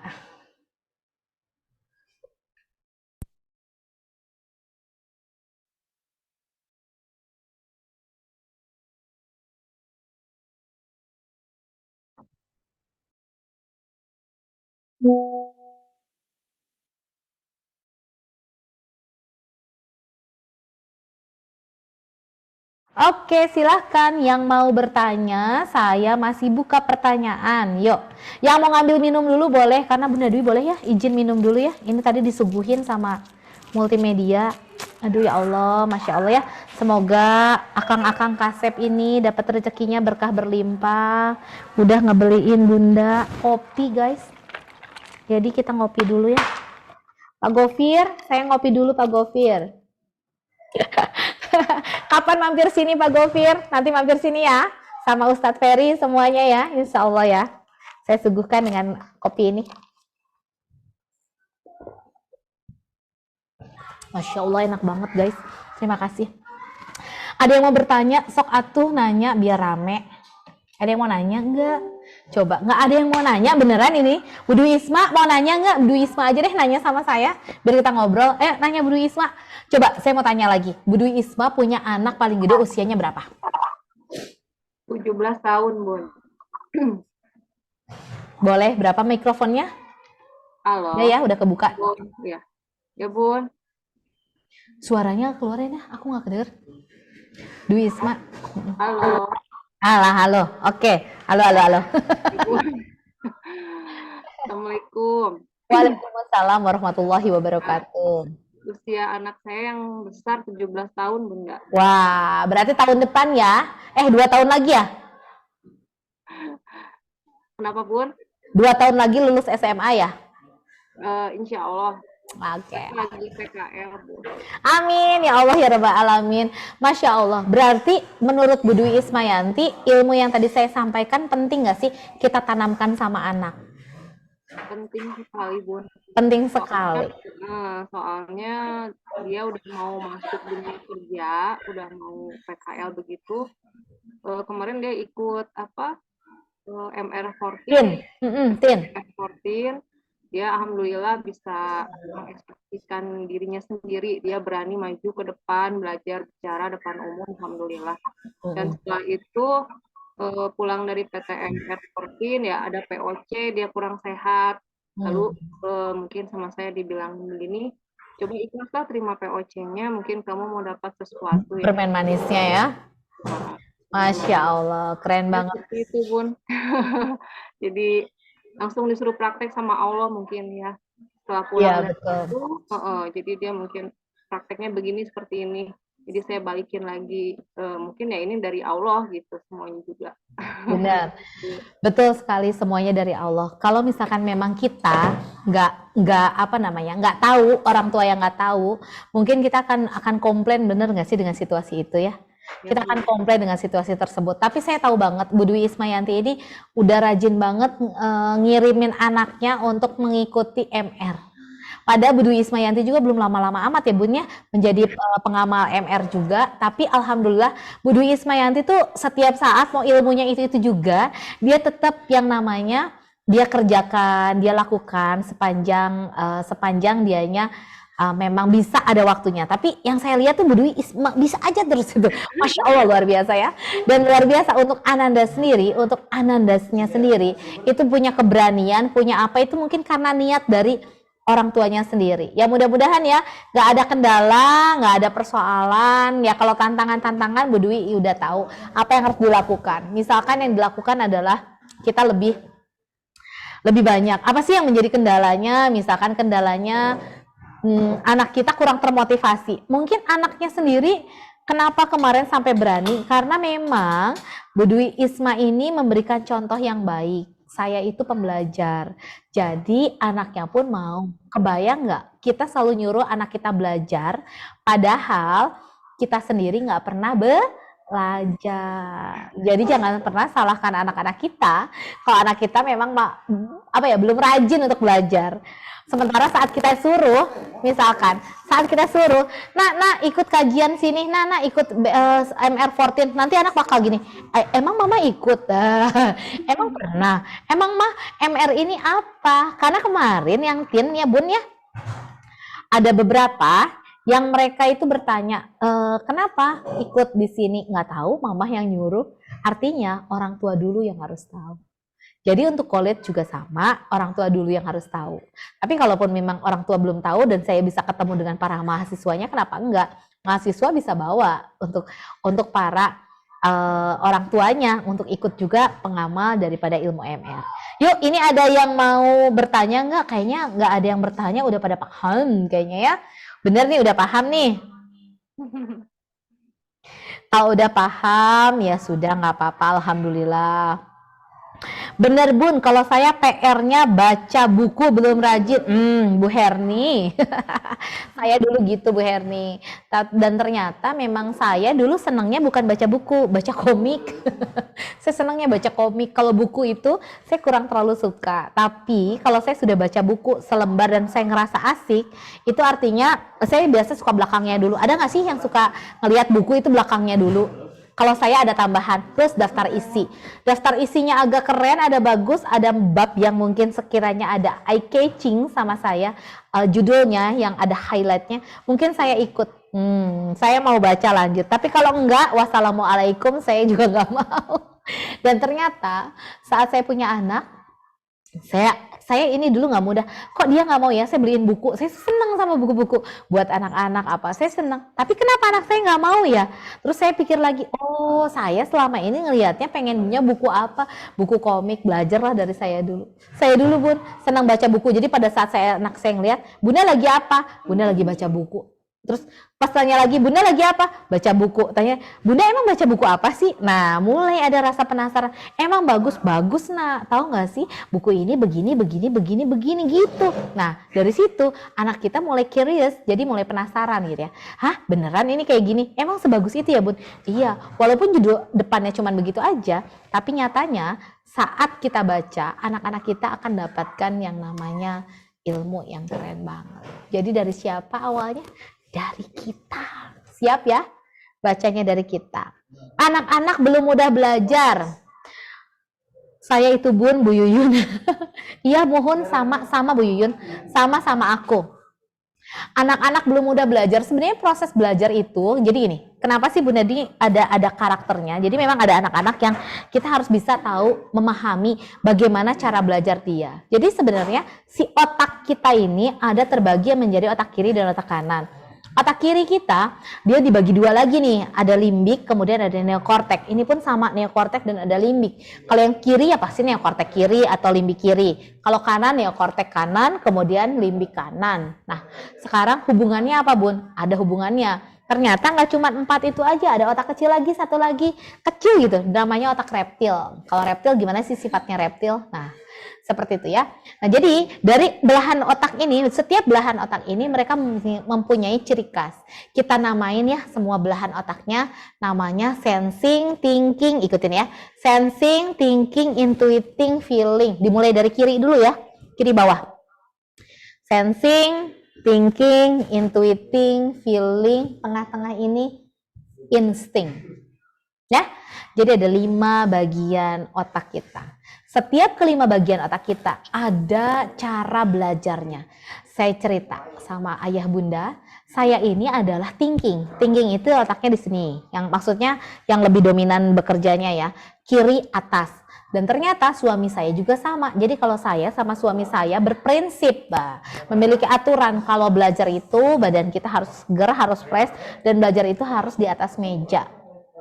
Oke, silahkan yang mau bertanya, saya masih buka pertanyaan. Yuk, yang mau ngambil minum dulu boleh, karena Bunda Dwi boleh ya, izin minum dulu ya. Ini tadi disuguhin sama multimedia. Aduh ya Allah, Masya Allah ya. Semoga akang-akang kasep ini dapat rezekinya berkah berlimpah. Udah ngebeliin Bunda kopi guys. Jadi kita ngopi dulu ya. Pak Gofir, saya ngopi dulu Pak Gofir. Kapan mampir sini Pak Gofir? Nanti mampir sini ya, sama Ustadz Ferry semuanya ya, insya Allah ya. Saya suguhkan dengan kopi ini. Masya Allah enak banget guys, terima kasih. Ada yang mau bertanya, sok atuh nanya biar rame. Ada yang mau nanya enggak? Coba, nggak ada yang mau nanya beneran ini? Bu Dwi Isma mau nanya nggak? Bu Dwi Isma aja deh nanya sama saya, biar kita ngobrol. Nanya Bu Dwi Isma. Coba, saya mau tanya lagi. Bu Dwi Isma punya anak paling gede usianya berapa? 17 tahun, Bun. Boleh, berapa mikrofonnya? Halo. Ya, udah kebuka. Bun. Ya. Ya, Bun. Suaranya keluarin ya, aku nggak kedenger. Dwi Isma. Halo. Halo. Oke. Halo. Assalamualaikum. Waalaikumsalam warahmatullahi wabarakatuh. usia anak saya yang besar 17 tahun, Bunda. Wah, berarti tahun depan ya? 2 tahun lagi ya? Kenapa, Bun? 2 tahun lagi lulus SMA ya? Insya Allah. Oke. Lagi PKL, Bun. Amin ya Allah ya Rabbal Alamin. Masya Allah. Berarti menurut Bu Dwi Ismayanti, ilmu yang tadi saya sampaikan penting nggak sih kita tanamkan sama anak? Penting sekali, Bun. Penting sekali. Soalnya dia udah mau masuk dunia kerja, udah mau PKL begitu. Kemarin dia ikut MR14. Tin. MR14. Dia alhamdulillah bisa mengekspresikan dirinya sendiri. Dia berani maju ke depan, belajar bicara depan umum, alhamdulillah. Dan setelah itu pulang dari PTM R14 ya ada POC, dia kurang sehat. Lalu mungkin sama saya dibilang begini, coba ikhlaslah terima POC-nya, mungkin kamu mau dapat sesuatu ya. Permen manisnya ya. Masya Allah, keren banget. Seperti itu, Bun. Jadi langsung disuruh praktek sama Allah mungkin ya. Setelah pulang dari itu, jadi dia mungkin prakteknya begini seperti ini. Jadi saya balikin lagi, mungkin ya ini dari Allah gitu semuanya juga. Benar, betul sekali, semuanya dari Allah. Kalau misalkan memang kita nggak tahu, orang tua yang nggak tahu, mungkin kita akan komplain, bener nggak sih dengan situasi itu ya? Kita akan komplain dengan situasi tersebut. Tapi saya tahu banget Bu Dwi Ismayanti ini udah rajin banget ngirimin anaknya untuk mengikuti MR. Padahal Bu Dwi Ismayanti juga belum lama-lama amat ya Bun ya menjadi pengamal MR juga. Tapi alhamdulillah Bu Dwi Ismayanti tuh setiap saat mau ilmunya itu juga, dia tetap yang namanya dia kerjakan, dia lakukan sepanjang dianya memang bisa ada waktunya. Tapi yang saya lihat tuh Bu Dwi bisa aja terus itu. Masya Allah, luar biasa ya. Dan luar biasa untuk Ananda sendiri, untuk Anandasnya sendiri itu punya keberanian, punya apa itu mungkin karena niat dari orang tuanya sendiri. Ya mudah-mudahan ya nggak ada kendala, nggak ada persoalan. Ya kalau tantangan-tantangan Bu Dwi udah tahu apa yang harus dilakukan. Misalkan yang dilakukan adalah kita lebih banyak. Apa sih yang menjadi kendalanya? Misalkan kendalanya anak kita kurang termotivasi. Mungkin anaknya sendiri kenapa kemarin sampai berani? Karena memang Bu Dwi Isma ini memberikan contoh yang baik. Saya itu pembelajar. Jadi anaknya pun mau. Kebayang nggak? Kita selalu nyuruh anak kita belajar. Padahal kita sendiri nggak pernah belajar. Jadi jangan pernah salahkan anak-anak kita. Kalau anak kita memang belum rajin untuk belajar. Sementara saat kita suruh, misalkan, nak ikut kajian sini, nak ikut MR14, nanti anak bakal gini, emang mama ikut? Emang pernah? Emang mah MR ini apa? Karena kemarin yang Tin ya Bun ya, ada beberapa yang mereka itu bertanya, kenapa ikut di sini? Nggak tahu, mama yang nyuruh. Artinya orang tua dulu yang harus tahu. Jadi untuk college juga sama, orang tua dulu yang harus tahu. Tapi kalaupun memang orang tua belum tahu dan saya bisa ketemu dengan para mahasiswanya, kenapa enggak? Mahasiswa bisa bawa untuk para orang tuanya untuk ikut juga pengamal daripada ilmu MR. Yuk, ini ada yang mau bertanya enggak? Kayaknya enggak ada yang bertanya, udah pada paham kayaknya ya. Bener nih, udah paham nih. Kalau udah paham ya sudah, nggak apa-apa, alhamdulillah. Bener Bun, kalau saya PR-nya baca buku belum rajin. Bu Herni. Saya dulu gitu Bu Herni. Dan ternyata memang saya dulu senangnya bukan baca buku, baca komik. Saya senangnya baca komik. Kalau buku itu saya kurang terlalu suka. Tapi kalau saya sudah baca buku selembar dan saya ngerasa asik, itu artinya saya biasa suka belakangnya dulu. Ada nggak sih yang suka ngelihat buku itu belakangnya dulu? Kalau saya ada tambahan plus daftar isi. Daftar isinya agak keren, ada bagus, ada bab yang mungkin sekiranya ada eye catching sama saya, judulnya yang ada highlightnya, mungkin saya ikut. Saya mau baca lanjut. Tapi kalau enggak, wassalamualaikum, saya juga nggak mau. Dan ternyata saat saya punya anak, saya ini dulu nggak mudah. Kok dia nggak mau ya? Saya beliin buku. Saya senang sama buku-buku buat anak-anak apa. Saya senang. Tapi kenapa anak saya nggak mau ya? Terus saya pikir lagi, oh saya selama ini ngelihatnya pengennya buku apa? Buku komik. Belajarlah dari saya dulu. Saya dulu Bun senang baca buku. Jadi pada saat anak saya ngelihat, Bunda lagi apa? Bunda lagi baca buku. Terus pas tanya lagi, Bunda lagi apa? Baca buku. Tanya, Bunda emang baca buku apa sih? Nah, mulai ada rasa penasaran. Emang bagus nak. Tahu nggak sih buku ini begini gitu. Nah, dari situ anak kita mulai curious, jadi mulai penasaran gitu ya. Hah, beneran ini kayak gini? Emang sebagus itu ya, Bun? Iya, walaupun judul depannya cuman begitu aja, tapi nyatanya saat kita baca, anak-anak kita akan dapatkan yang namanya ilmu yang keren banget. Jadi dari siapa awalnya? Dari kita. Siap ya? Bacanya dari kita. Anak-anak belum mudah belajar. Saya itu Bun, Bu Yuyun. Iya mohon sama Bu Yuyun. Sama aku. Anak-anak belum mudah belajar. Sebenarnya proses belajar itu, jadi ini. Kenapa sih Bunda Di ada karakternya? Jadi memang ada anak-anak yang kita harus bisa tahu, memahami bagaimana cara belajar dia. Jadi sebenarnya si otak kita ini ada terbagi menjadi otak kiri dan otak kanan. Otak kiri kita, dia dibagi dua lagi nih. Ada limbik, kemudian ada neokortek. Ini pun sama, neokortek dan ada limbik. Kalau yang kiri ya pasti neokortek kiri atau limbik kiri. Kalau kanan, neokortek kanan, kemudian limbik kanan. Nah, sekarang hubungannya apa Bun? Ada hubungannya. Ternyata nggak cuma 4 itu aja, ada otak kecil lagi, satu lagi kecil gitu. Namanya otak reptil. Kalau reptil gimana sih sifatnya reptil? Nah, seperti itu ya. Nah, jadi dari belahan otak ini, setiap belahan otak ini mereka mempunyai ciri khas. Kita namain ya semua belahan otaknya, namanya sensing, thinking, ikutin ya. Sensing, thinking, intuiting, feeling. Dimulai dari kiri dulu ya, kiri bawah. Sensing, thinking, intuiting, feeling, tengah-tengah ini insting. Ya, jadi ada 5 bagian otak kita. Setiap kelima bagian otak kita ada cara belajarnya. Saya cerita sama ayah bunda, saya ini adalah thinking. Thinking itu otaknya di sini. Yang maksudnya yang lebih dominan bekerjanya ya, kiri atas. Dan ternyata suami saya juga sama. Jadi kalau saya sama suami saya berprinsip, memiliki aturan kalau belajar itu badan kita harus seger, harus fresh, dan belajar itu harus di atas meja.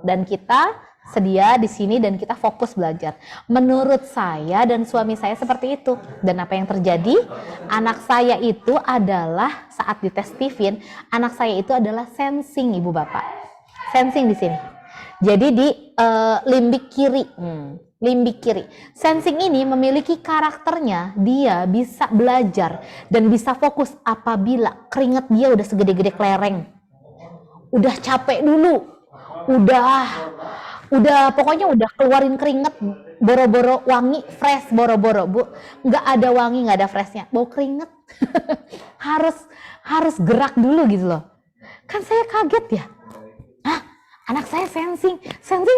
Dan kita sedia di sini dan kita fokus belajar. Menurut saya dan suami saya seperti itu. Dan apa yang terjadi? Anak saya itu adalah saat dites Stephen, anak saya itu adalah sensing Ibu Bapak. Sensing di sini. Jadi di limbik kiri. Limbik kiri. Sensing ini memiliki karakternya, dia bisa belajar dan bisa fokus apabila keringat dia udah segede-gede kelereng. Udah capek dulu. Udah pokoknya udah keluarin keringet, boro-boro wangi, fresh boro-boro Bu, nggak ada wangi, nggak ada freshnya, bau keringet. harus gerak dulu gitu loh. Kan saya kaget ya, anak saya sensing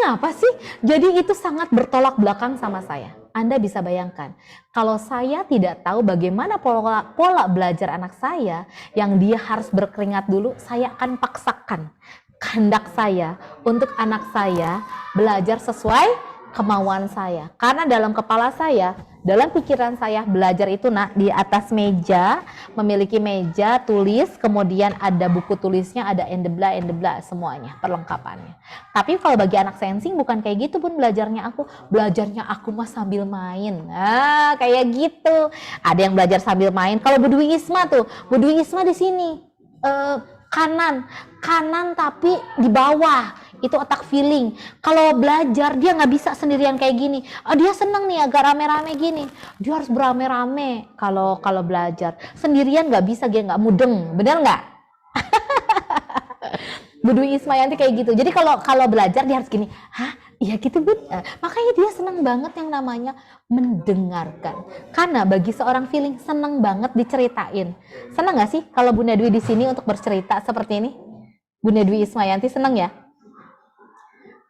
apa sih? Jadi itu sangat bertolak belakang sama saya. Anda bisa bayangkan, kalau saya tidak tahu bagaimana pola belajar anak saya, yang dia harus berkeringat dulu, saya akan paksakan kehendak saya untuk anak saya belajar sesuai kemauan saya. Karena dalam kepala saya, dalam pikiran saya, belajar itu di atas meja, memiliki meja tulis, kemudian ada buku tulisnya, ada endebla semuanya, perlengkapannya. Tapi kalau bagi anak sensing bukan kayak gitu Bun, belajarnya aku mah sambil main. Nah, kayak gitu. Ada yang belajar sambil main. Kalau Bu Dwi Isma di sini kanan tapi di bawah itu otak feeling. Kalau belajar dia nggak bisa sendirian kayak gini. Dia seneng nih agak rame-rame gini, dia harus berame-rame. Kalau belajar sendirian nggak bisa, dia nggak mudeng, bener nggak? Bu Dwi Ismayanti kayak gitu. Jadi kalau belajar dia harus gini. Iya gitu Bun. Makanya dia senang banget yang namanya mendengarkan. Karena bagi seorang feeling senang banget diceritain. Senang nggak sih kalau Bunda Dwi di sini untuk bercerita seperti ini? Bunda Dwi Ismayanti senang ya?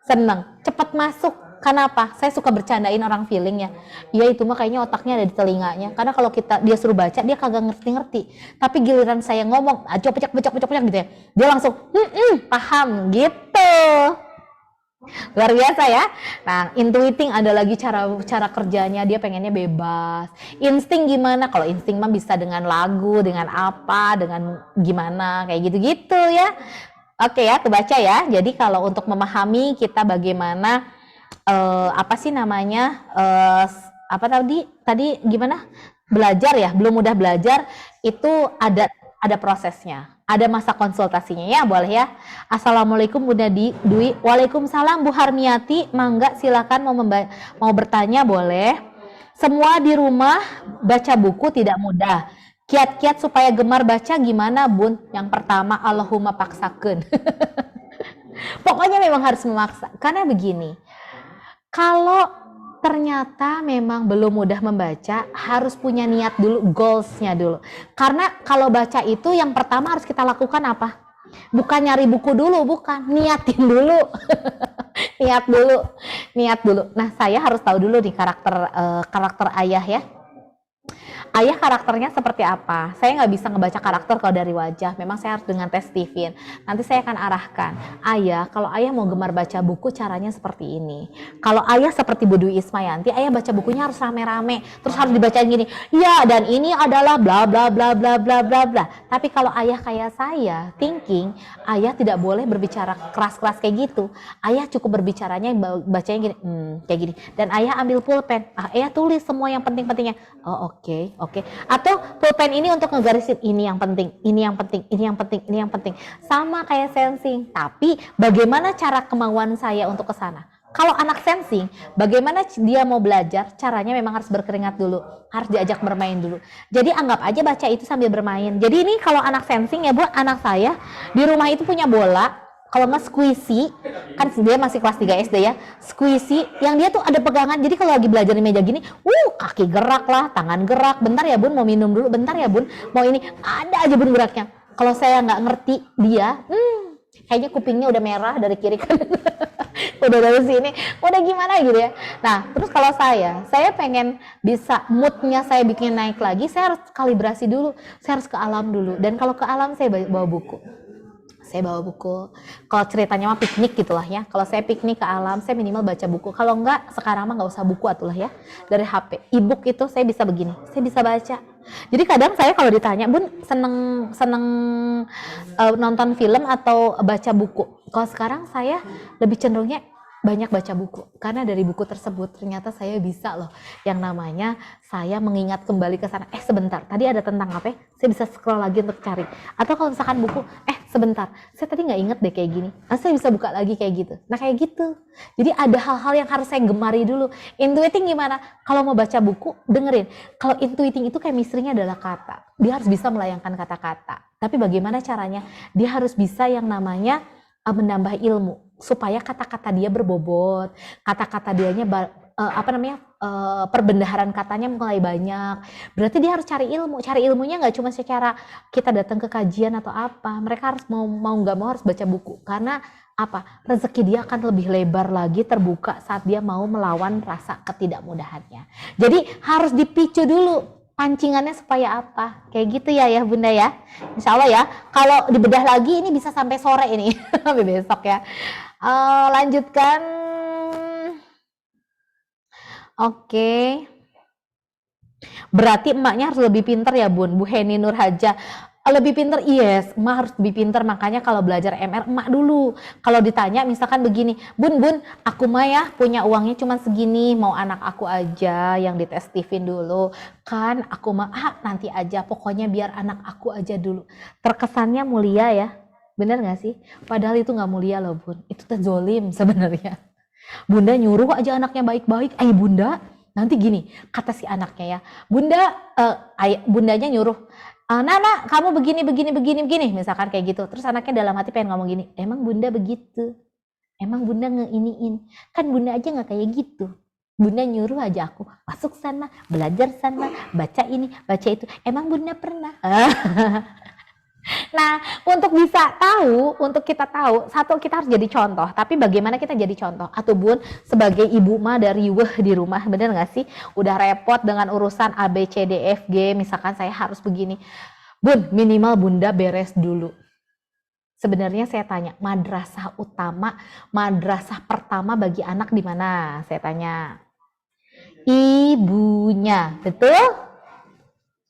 Senang. Cepat masuk. Kenapa? Saya suka bercandain orang feelingnya. Ya itu mah kayaknya otaknya ada di telinganya. Karena kalau dia suruh baca dia kagak ngerti-ngerti. Tapi giliran saya ngomong, copek gitu ya. Dia langsung paham gitu. Luar biasa ya. Nah, intuiting ada lagi cara kerjanya, dia pengennya bebas. Insting gimana? Kalau insting mah bisa dengan lagu, dengan apa, dengan gimana, kayak gitu-gitu ya. Oke ya, kebaca ya. Jadi kalau untuk memahami kita bagaimana tadi gimana? Belajar ya, belum mudah belajar itu ada prosesnya. Ada masa konsultasinya ya, boleh ya. Assalamualaikum Bunda Dwi. Waalaikumsalam Bu Harmiati. Mangga silakan mau bertanya boleh. Semua di rumah baca buku tidak mudah. Kiat-kiat supaya gemar baca gimana Bun? Yang pertama Allahumma paksakeun. Pokoknya memang harus memaksa. Karena begini, kalau ternyata memang belum mudah membaca, harus punya niat dulu, goals-nya dulu. Karena kalau baca itu yang pertama harus kita lakukan apa? Bukan nyari buku dulu, bukan. Niatin dulu. Niat dulu. Nah, saya harus tahu dulu nih karakter ayah ya. Ayah karakternya seperti apa? Saya nggak bisa ngebaca karakter kalau dari wajah. Memang saya harus dengan tes Steven. Nanti saya akan arahkan. Ayah, kalau ayah mau gemar baca buku, caranya seperti ini. Kalau ayah seperti Bu Dwi Ismayanti, ayah baca bukunya harus rame-rame. Terus harus dibacain gini. Ya, dan ini adalah bla bla bla bla bla bla bla. Tapi kalau ayah kayak saya, thinking, ayah tidak boleh berbicara keras-keras kayak gitu. Ayah cukup berbicaranya, bacanya gini, kayak gini. Dan ayah ambil pulpen. Ayah tulis semua yang penting-pentingnya. Oh, oke. Atau pulpen ini untuk ngegarisin ini yang penting, ini yang penting, ini yang penting, ini yang penting. Sama kayak sensing, tapi bagaimana cara kemauan saya untuk ke sana? Kalau anak sensing, bagaimana dia mau belajar? Caranya memang harus berkeringat dulu, harus diajak bermain dulu. Jadi anggap aja baca itu sambil bermain. Jadi ini kalau anak sensing ya Bu, anak saya di rumah itu punya bola. Kalau nggak squishy, kan dia masih kelas 3 SD ya, squishy yang dia tuh ada pegangan, jadi kalau lagi belajar di meja gini, kaki gerak lah, tangan gerak, bentar ya Bun, mau minum dulu, bentar ya Bun, mau ini, ada aja Bun geraknya. Kalau saya nggak ngerti dia, kayaknya kupingnya udah merah dari kiri kanan, udah dari sini, udah gimana gitu ya. Nah, terus kalau saya pengen bisa moodnya saya bikin naik lagi, saya harus kalibrasi dulu, saya harus ke alam dulu, dan kalau ke alam saya bawa buku. Kalau ceritanya mah piknik gitulah ya. Kalau saya piknik ke alam, saya minimal baca buku. Kalau enggak, sekarang mah nggak usah buku atulah ya. Dari HP, e-book itu saya bisa begini, saya bisa baca. Jadi kadang saya kalau ditanya, Bun seneng nonton film atau baca buku. Kalau sekarang saya lebih cenderungnya banyak baca buku, karena dari buku tersebut ternyata saya bisa loh yang namanya saya mengingat kembali ke sana. Sebentar, tadi ada tentang apa? Saya bisa scroll lagi untuk cari. Atau kalau misalkan buku, sebentar, saya tadi nggak inget deh kayak gini. Saya bisa buka lagi kayak gitu. Nah kayak gitu. Jadi ada hal-hal yang harus saya gemari dulu. Intuiting gimana? Kalau mau baca buku, dengerin. Kalau intuiting itu chemistry-nya adalah kata. Dia harus bisa melayangkan kata-kata. Tapi bagaimana caranya? Dia harus bisa yang namanya menambah ilmu. Supaya kata-kata dia berbobot, kata-kata dianya perbendaharan katanya mulai banyak. Berarti dia harus cari ilmu. Cari ilmunya nggak cuma secara kita datang ke kajian atau apa. Mereka harus mau nggak mau harus baca buku. Karena apa? Rezeki dia akan lebih lebar lagi, terbuka saat dia mau melawan rasa ketidakmudahannya. Jadi harus dipicu dulu. Pancingannya supaya apa? Kayak gitu ya Bunda ya. Insya Allah ya. Kalau dibedah lagi ini bisa sampai sore ini. Sampai besok ya. Lanjutkan. Oke. Berarti emaknya harus lebih pintar ya Bun. Bu Heni Nurhaja. Lebih pintar, yes, emak harus lebih pintar. Makanya kalau belajar MR, emak dulu. Kalau ditanya misalkan begini, Bun, aku mah ya punya uangnya cuma segini, mau anak aku aja yang ditestifin dulu. Kan aku mah, nanti aja, pokoknya biar anak aku aja dulu. Terkesannya mulia ya, bener gak sih? Padahal itu gak mulia loh Bun, itu zolim sebenarnya. Bunda nyuruh aja anaknya baik-baik, Bunda, nanti gini, kata si anaknya ya, bundanya nyuruh, Nana, kamu begini, misalkan kayak gitu. Terus anaknya dalam hati pengen ngomong gini, emang Bunda begitu? Emang Bunda ngeiniin? Kan Bunda aja nggak kayak gitu. Bunda nyuruh aja aku masuk sana, belajar sana, baca ini, baca itu. Emang Bunda pernah? Nah, untuk kita tahu, satu kita harus jadi contoh. Tapi bagaimana kita jadi contoh? Atau Bun, sebagai ibu mah dari di rumah, bener nggak sih? Udah repot dengan urusan A, B, C, D, F, G. Misalkan saya harus begini. Bun, minimal Bunda beres dulu. Sebenarnya saya tanya, madrasah pertama bagi anak di mana? Saya tanya. Ibunya, betul?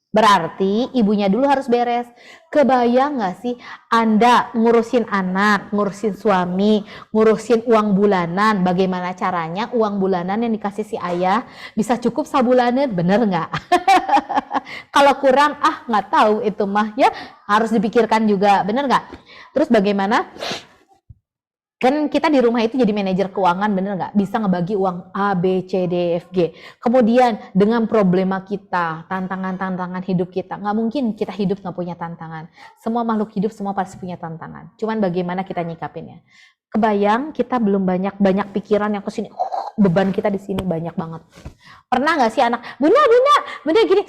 Berarti ibunya dulu harus beres. Kebayang gak sih Anda ngurusin anak, ngurusin suami, ngurusin uang bulanan. Bagaimana caranya uang bulanan yang dikasih si ayah bisa cukup sabulanan, bener gak? Kalau kurang, nggak tahu itu mah ya, harus dipikirkan juga, bener nggak? Terus bagaimana? Kan kita di rumah itu jadi manajer keuangan, bener nggak? Bisa ngebagi uang A, B, C, D, F, G. Kemudian dengan problema kita, tantangan-tantangan hidup kita, nggak mungkin kita hidup nggak punya tantangan. Semua makhluk hidup semua pasti punya tantangan. Cuman bagaimana kita nyikapinnya? Kebayang kita belum banyak pikiran yang kesini, beban kita di sini banyak banget. Pernah nggak sih anak, bunda gini,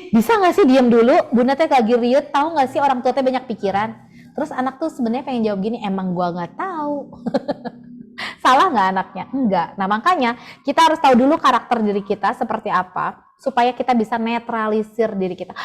bisa nggak sih diam dulu? Bunda teh lagi riut, tahu nggak sih orang tua teh banyak pikiran? Terus anak tuh sebenarnya pengen jawab gini, emang gua nggak tahu. Salah nggak anaknya? Enggak. Nah makanya kita harus tahu dulu karakter diri kita seperti apa, supaya kita bisa netralisir diri kita.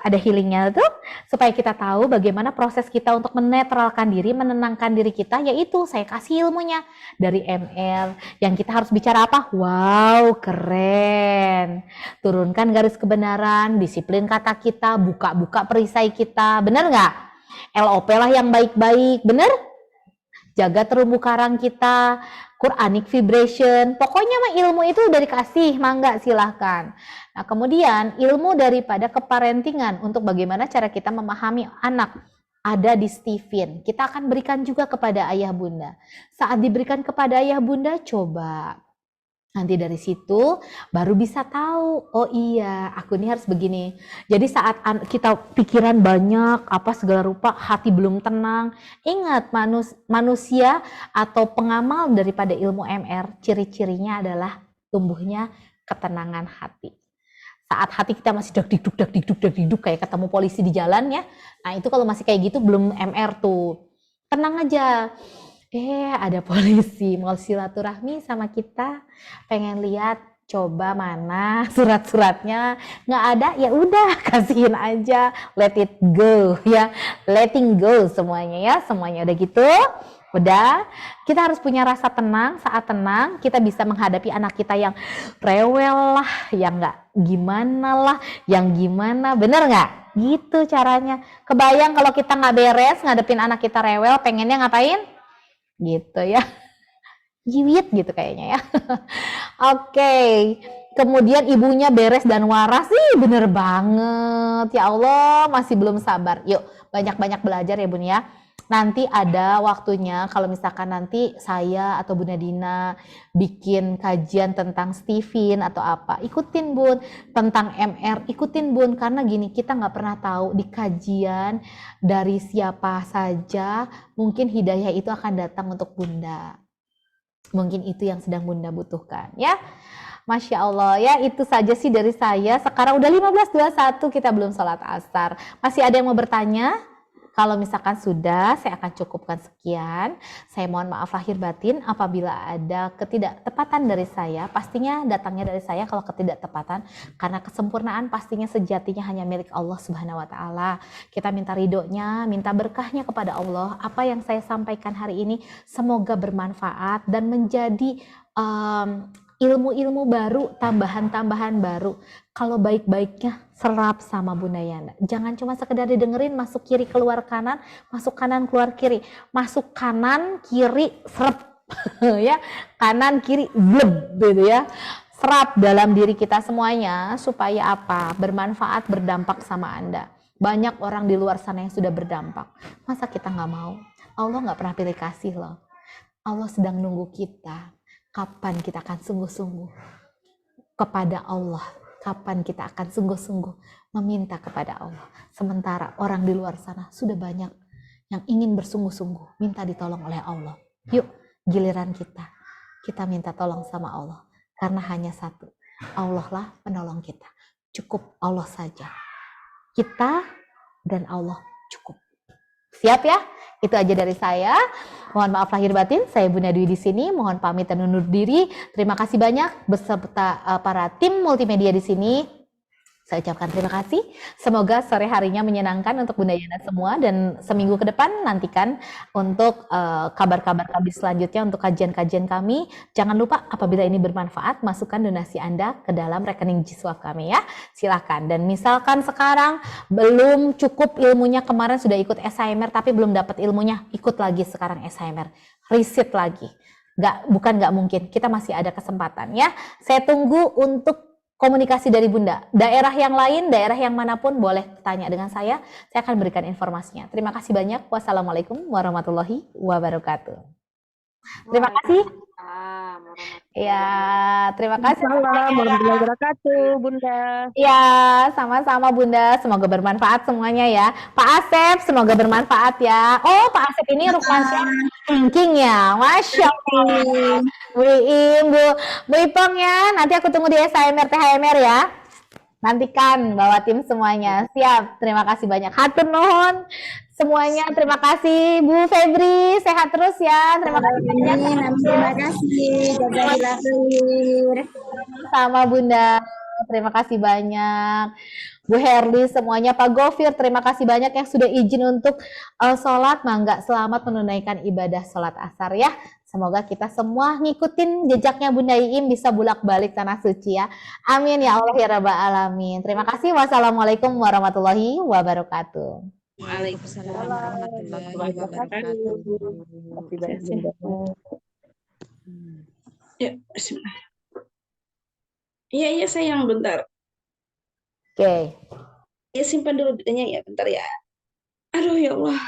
Ada healingnya tuh, supaya kita tahu bagaimana proses kita untuk menetralkan diri, menenangkan diri kita, yaitu saya kasih ilmunya dari MR, yang kita harus bicara apa? Wow, keren. Turunkan garis kebenaran, disiplin kata kita, buka-buka perisai kita, bener nggak? LOP lah yang baik-baik, bener? Jaga terumbu karang kita, Quranic vibration, pokoknya mah ilmu itu udah dikasih, mangga silahkan. Nah kemudian ilmu daripada keparentingan untuk bagaimana cara kita memahami anak ada di Stephen. Kita akan berikan juga kepada ayah bunda. Saat diberikan kepada ayah bunda, coba nanti dari situ baru bisa tahu, oh iya aku ini harus begini. Jadi saat kita pikiran banyak apa segala rupa, hati belum tenang, ingat manusia atau pengamal daripada ilmu MR, ciri-cirinya adalah tumbuhnya ketenangan hati. Saat hati kita masih dak dikduk kayak ketemu polisi di jalan ya, nah itu kalau masih kayak gitu belum MR tuh. Tenang aja. Ada polisi mau silaturahmi sama kita, pengen lihat, coba mana surat-suratnya, nggak ada ya udah kasihin aja, let it go ya, letting go semuanya ya, semuanya udah gitu. Udah, kita harus punya rasa tenang. Saat tenang, kita bisa menghadapi anak kita yang rewel lah, yang nggak gimana lah, yang gimana, bener nggak? Gitu caranya. Kebayang kalau kita nggak beres ngadepin anak kita rewel, pengennya ngapain? Gitu ya, jiwit gitu kayaknya ya. Oke. Kemudian ibunya beres dan waras sih, bener banget. Ya Allah, masih belum sabar. Yuk, banyak-banyak belajar ya Bun ya. Nanti ada waktunya kalau misalkan nanti saya atau Bunda Dina bikin kajian tentang Stephen atau apa, ikutin Bun, tentang MR, ikutin Bun, karena gini, kita nggak pernah tahu di kajian dari siapa saja mungkin hidayah itu akan datang untuk Bunda. Mungkin itu yang sedang Bunda butuhkan ya. Masya Allah ya, itu saja sih dari saya. Sekarang udah 15.21, kita belum sholat asar. Masih ada yang mau bertanya? Kalau misalkan sudah, saya akan cukupkan sekian. Saya mohon maaf lahir batin apabila ada ketidaktepatan dari saya. Pastinya datangnya dari saya kalau ketidaktepatan. Karena kesempurnaan pastinya sejatinya hanya milik Allah Subhanahu wa Ta'ala. Kita minta ridhonya, minta berkahnya kepada Allah. Apa yang saya sampaikan hari ini semoga bermanfaat dan menjadi ilmu-ilmu baru, tambahan-tambahan baru. Kalau baik-baiknya serap sama Bunda Yana. Jangan cuma sekedar didengerin, masuk kiri keluar kanan, masuk kanan keluar kiri, masuk kanan kiri serap ya, kanan kiri bleb gitu ya. Serap dalam diri kita semuanya supaya apa? Bermanfaat, berdampak sama Anda. Banyak orang di luar sana yang sudah berdampak. Masa kita nggak mau? Allah nggak pernah pilih kasih loh. Allah sedang nunggu kita. Kapan kita akan sungguh-sungguh kepada Allah? Kapan kita akan sungguh-sungguh meminta kepada Allah? Sementara orang di luar sana sudah banyak yang ingin bersungguh-sungguh minta ditolong oleh Allah. Yuk, giliran kita minta tolong sama Allah. Karena hanya satu, Allah lah penolong kita. Cukup Allah saja. Kita dan Allah cukup. Siap ya? Itu aja dari saya. Mohon maaf lahir batin, saya Bunda Dwi di sini. Mohon pamit dan undur diri. Terima kasih banyak beserta para tim multimedia di sini. Saya ucapkan terima kasih. Semoga sore harinya menyenangkan untuk Bunda Yana semua, dan seminggu ke depan nantikan untuk kabar-kabar kami selanjutnya untuk kajian-kajian kami. Jangan lupa apabila ini bermanfaat, masukkan donasi Anda ke dalam rekening Jiswaf kami ya. Silakan. Dan misalkan sekarang belum cukup ilmunya, kemarin sudah ikut SHMR tapi belum dapat ilmunya, ikut lagi sekarang SHMR. Riset lagi. bukan nggak mungkin, kita masih ada kesempatan ya. Saya tunggu untuk komunikasi dari Bunda. Daerah yang lain, daerah yang manapun boleh tanya dengan saya akan berikan informasinya. Terima kasih banyak. Wassalamualaikum warahmatullahi wabarakatuh. Terima kasih. Ya, terima kasih. Assalamualaikum warahmatullahi wabarakatuh, Bunda. Ya, sama-sama Bunda. Semoga bermanfaat semuanya ya. Pak Asep, semoga bermanfaat ya. Oh, Pak Asep ini Rukmansyah ranking ya. Masya Allah. Bu Iim, Bu Ipong ya. Nanti aku tunggu di SHMR THMR ya. Nantikan bawa tim semuanya. Siap. Terima kasih banyak. Hatur nuhun semuanya. Terima kasih Bu Febri. Sehat terus ya. Terima kasih banyak. Terima kasih. Jazakallah khair. Sama Bunda. Terima kasih banyak. Bu Herli semuanya, Pak Gofir, terima kasih banyak yang sudah izin untuk sholat. Mangga selamat menunaikan ibadah sholat asar ya. Semoga kita semua ngikutin jejaknya Bunda Iim bisa bulak-balik tanah suci ya. Amin ya Allah ya Rabbal Alamin. Terima kasih. Wassalamualaikum warahmatullahi wabarakatuh. Waalaikumsalam warahmatullahi wabarakatuh. Ya, bismillah. Iya, sayang, bentar. Oke. Ya, simpan dulu datanya ya, bentar ya. Aduh, ya Allah.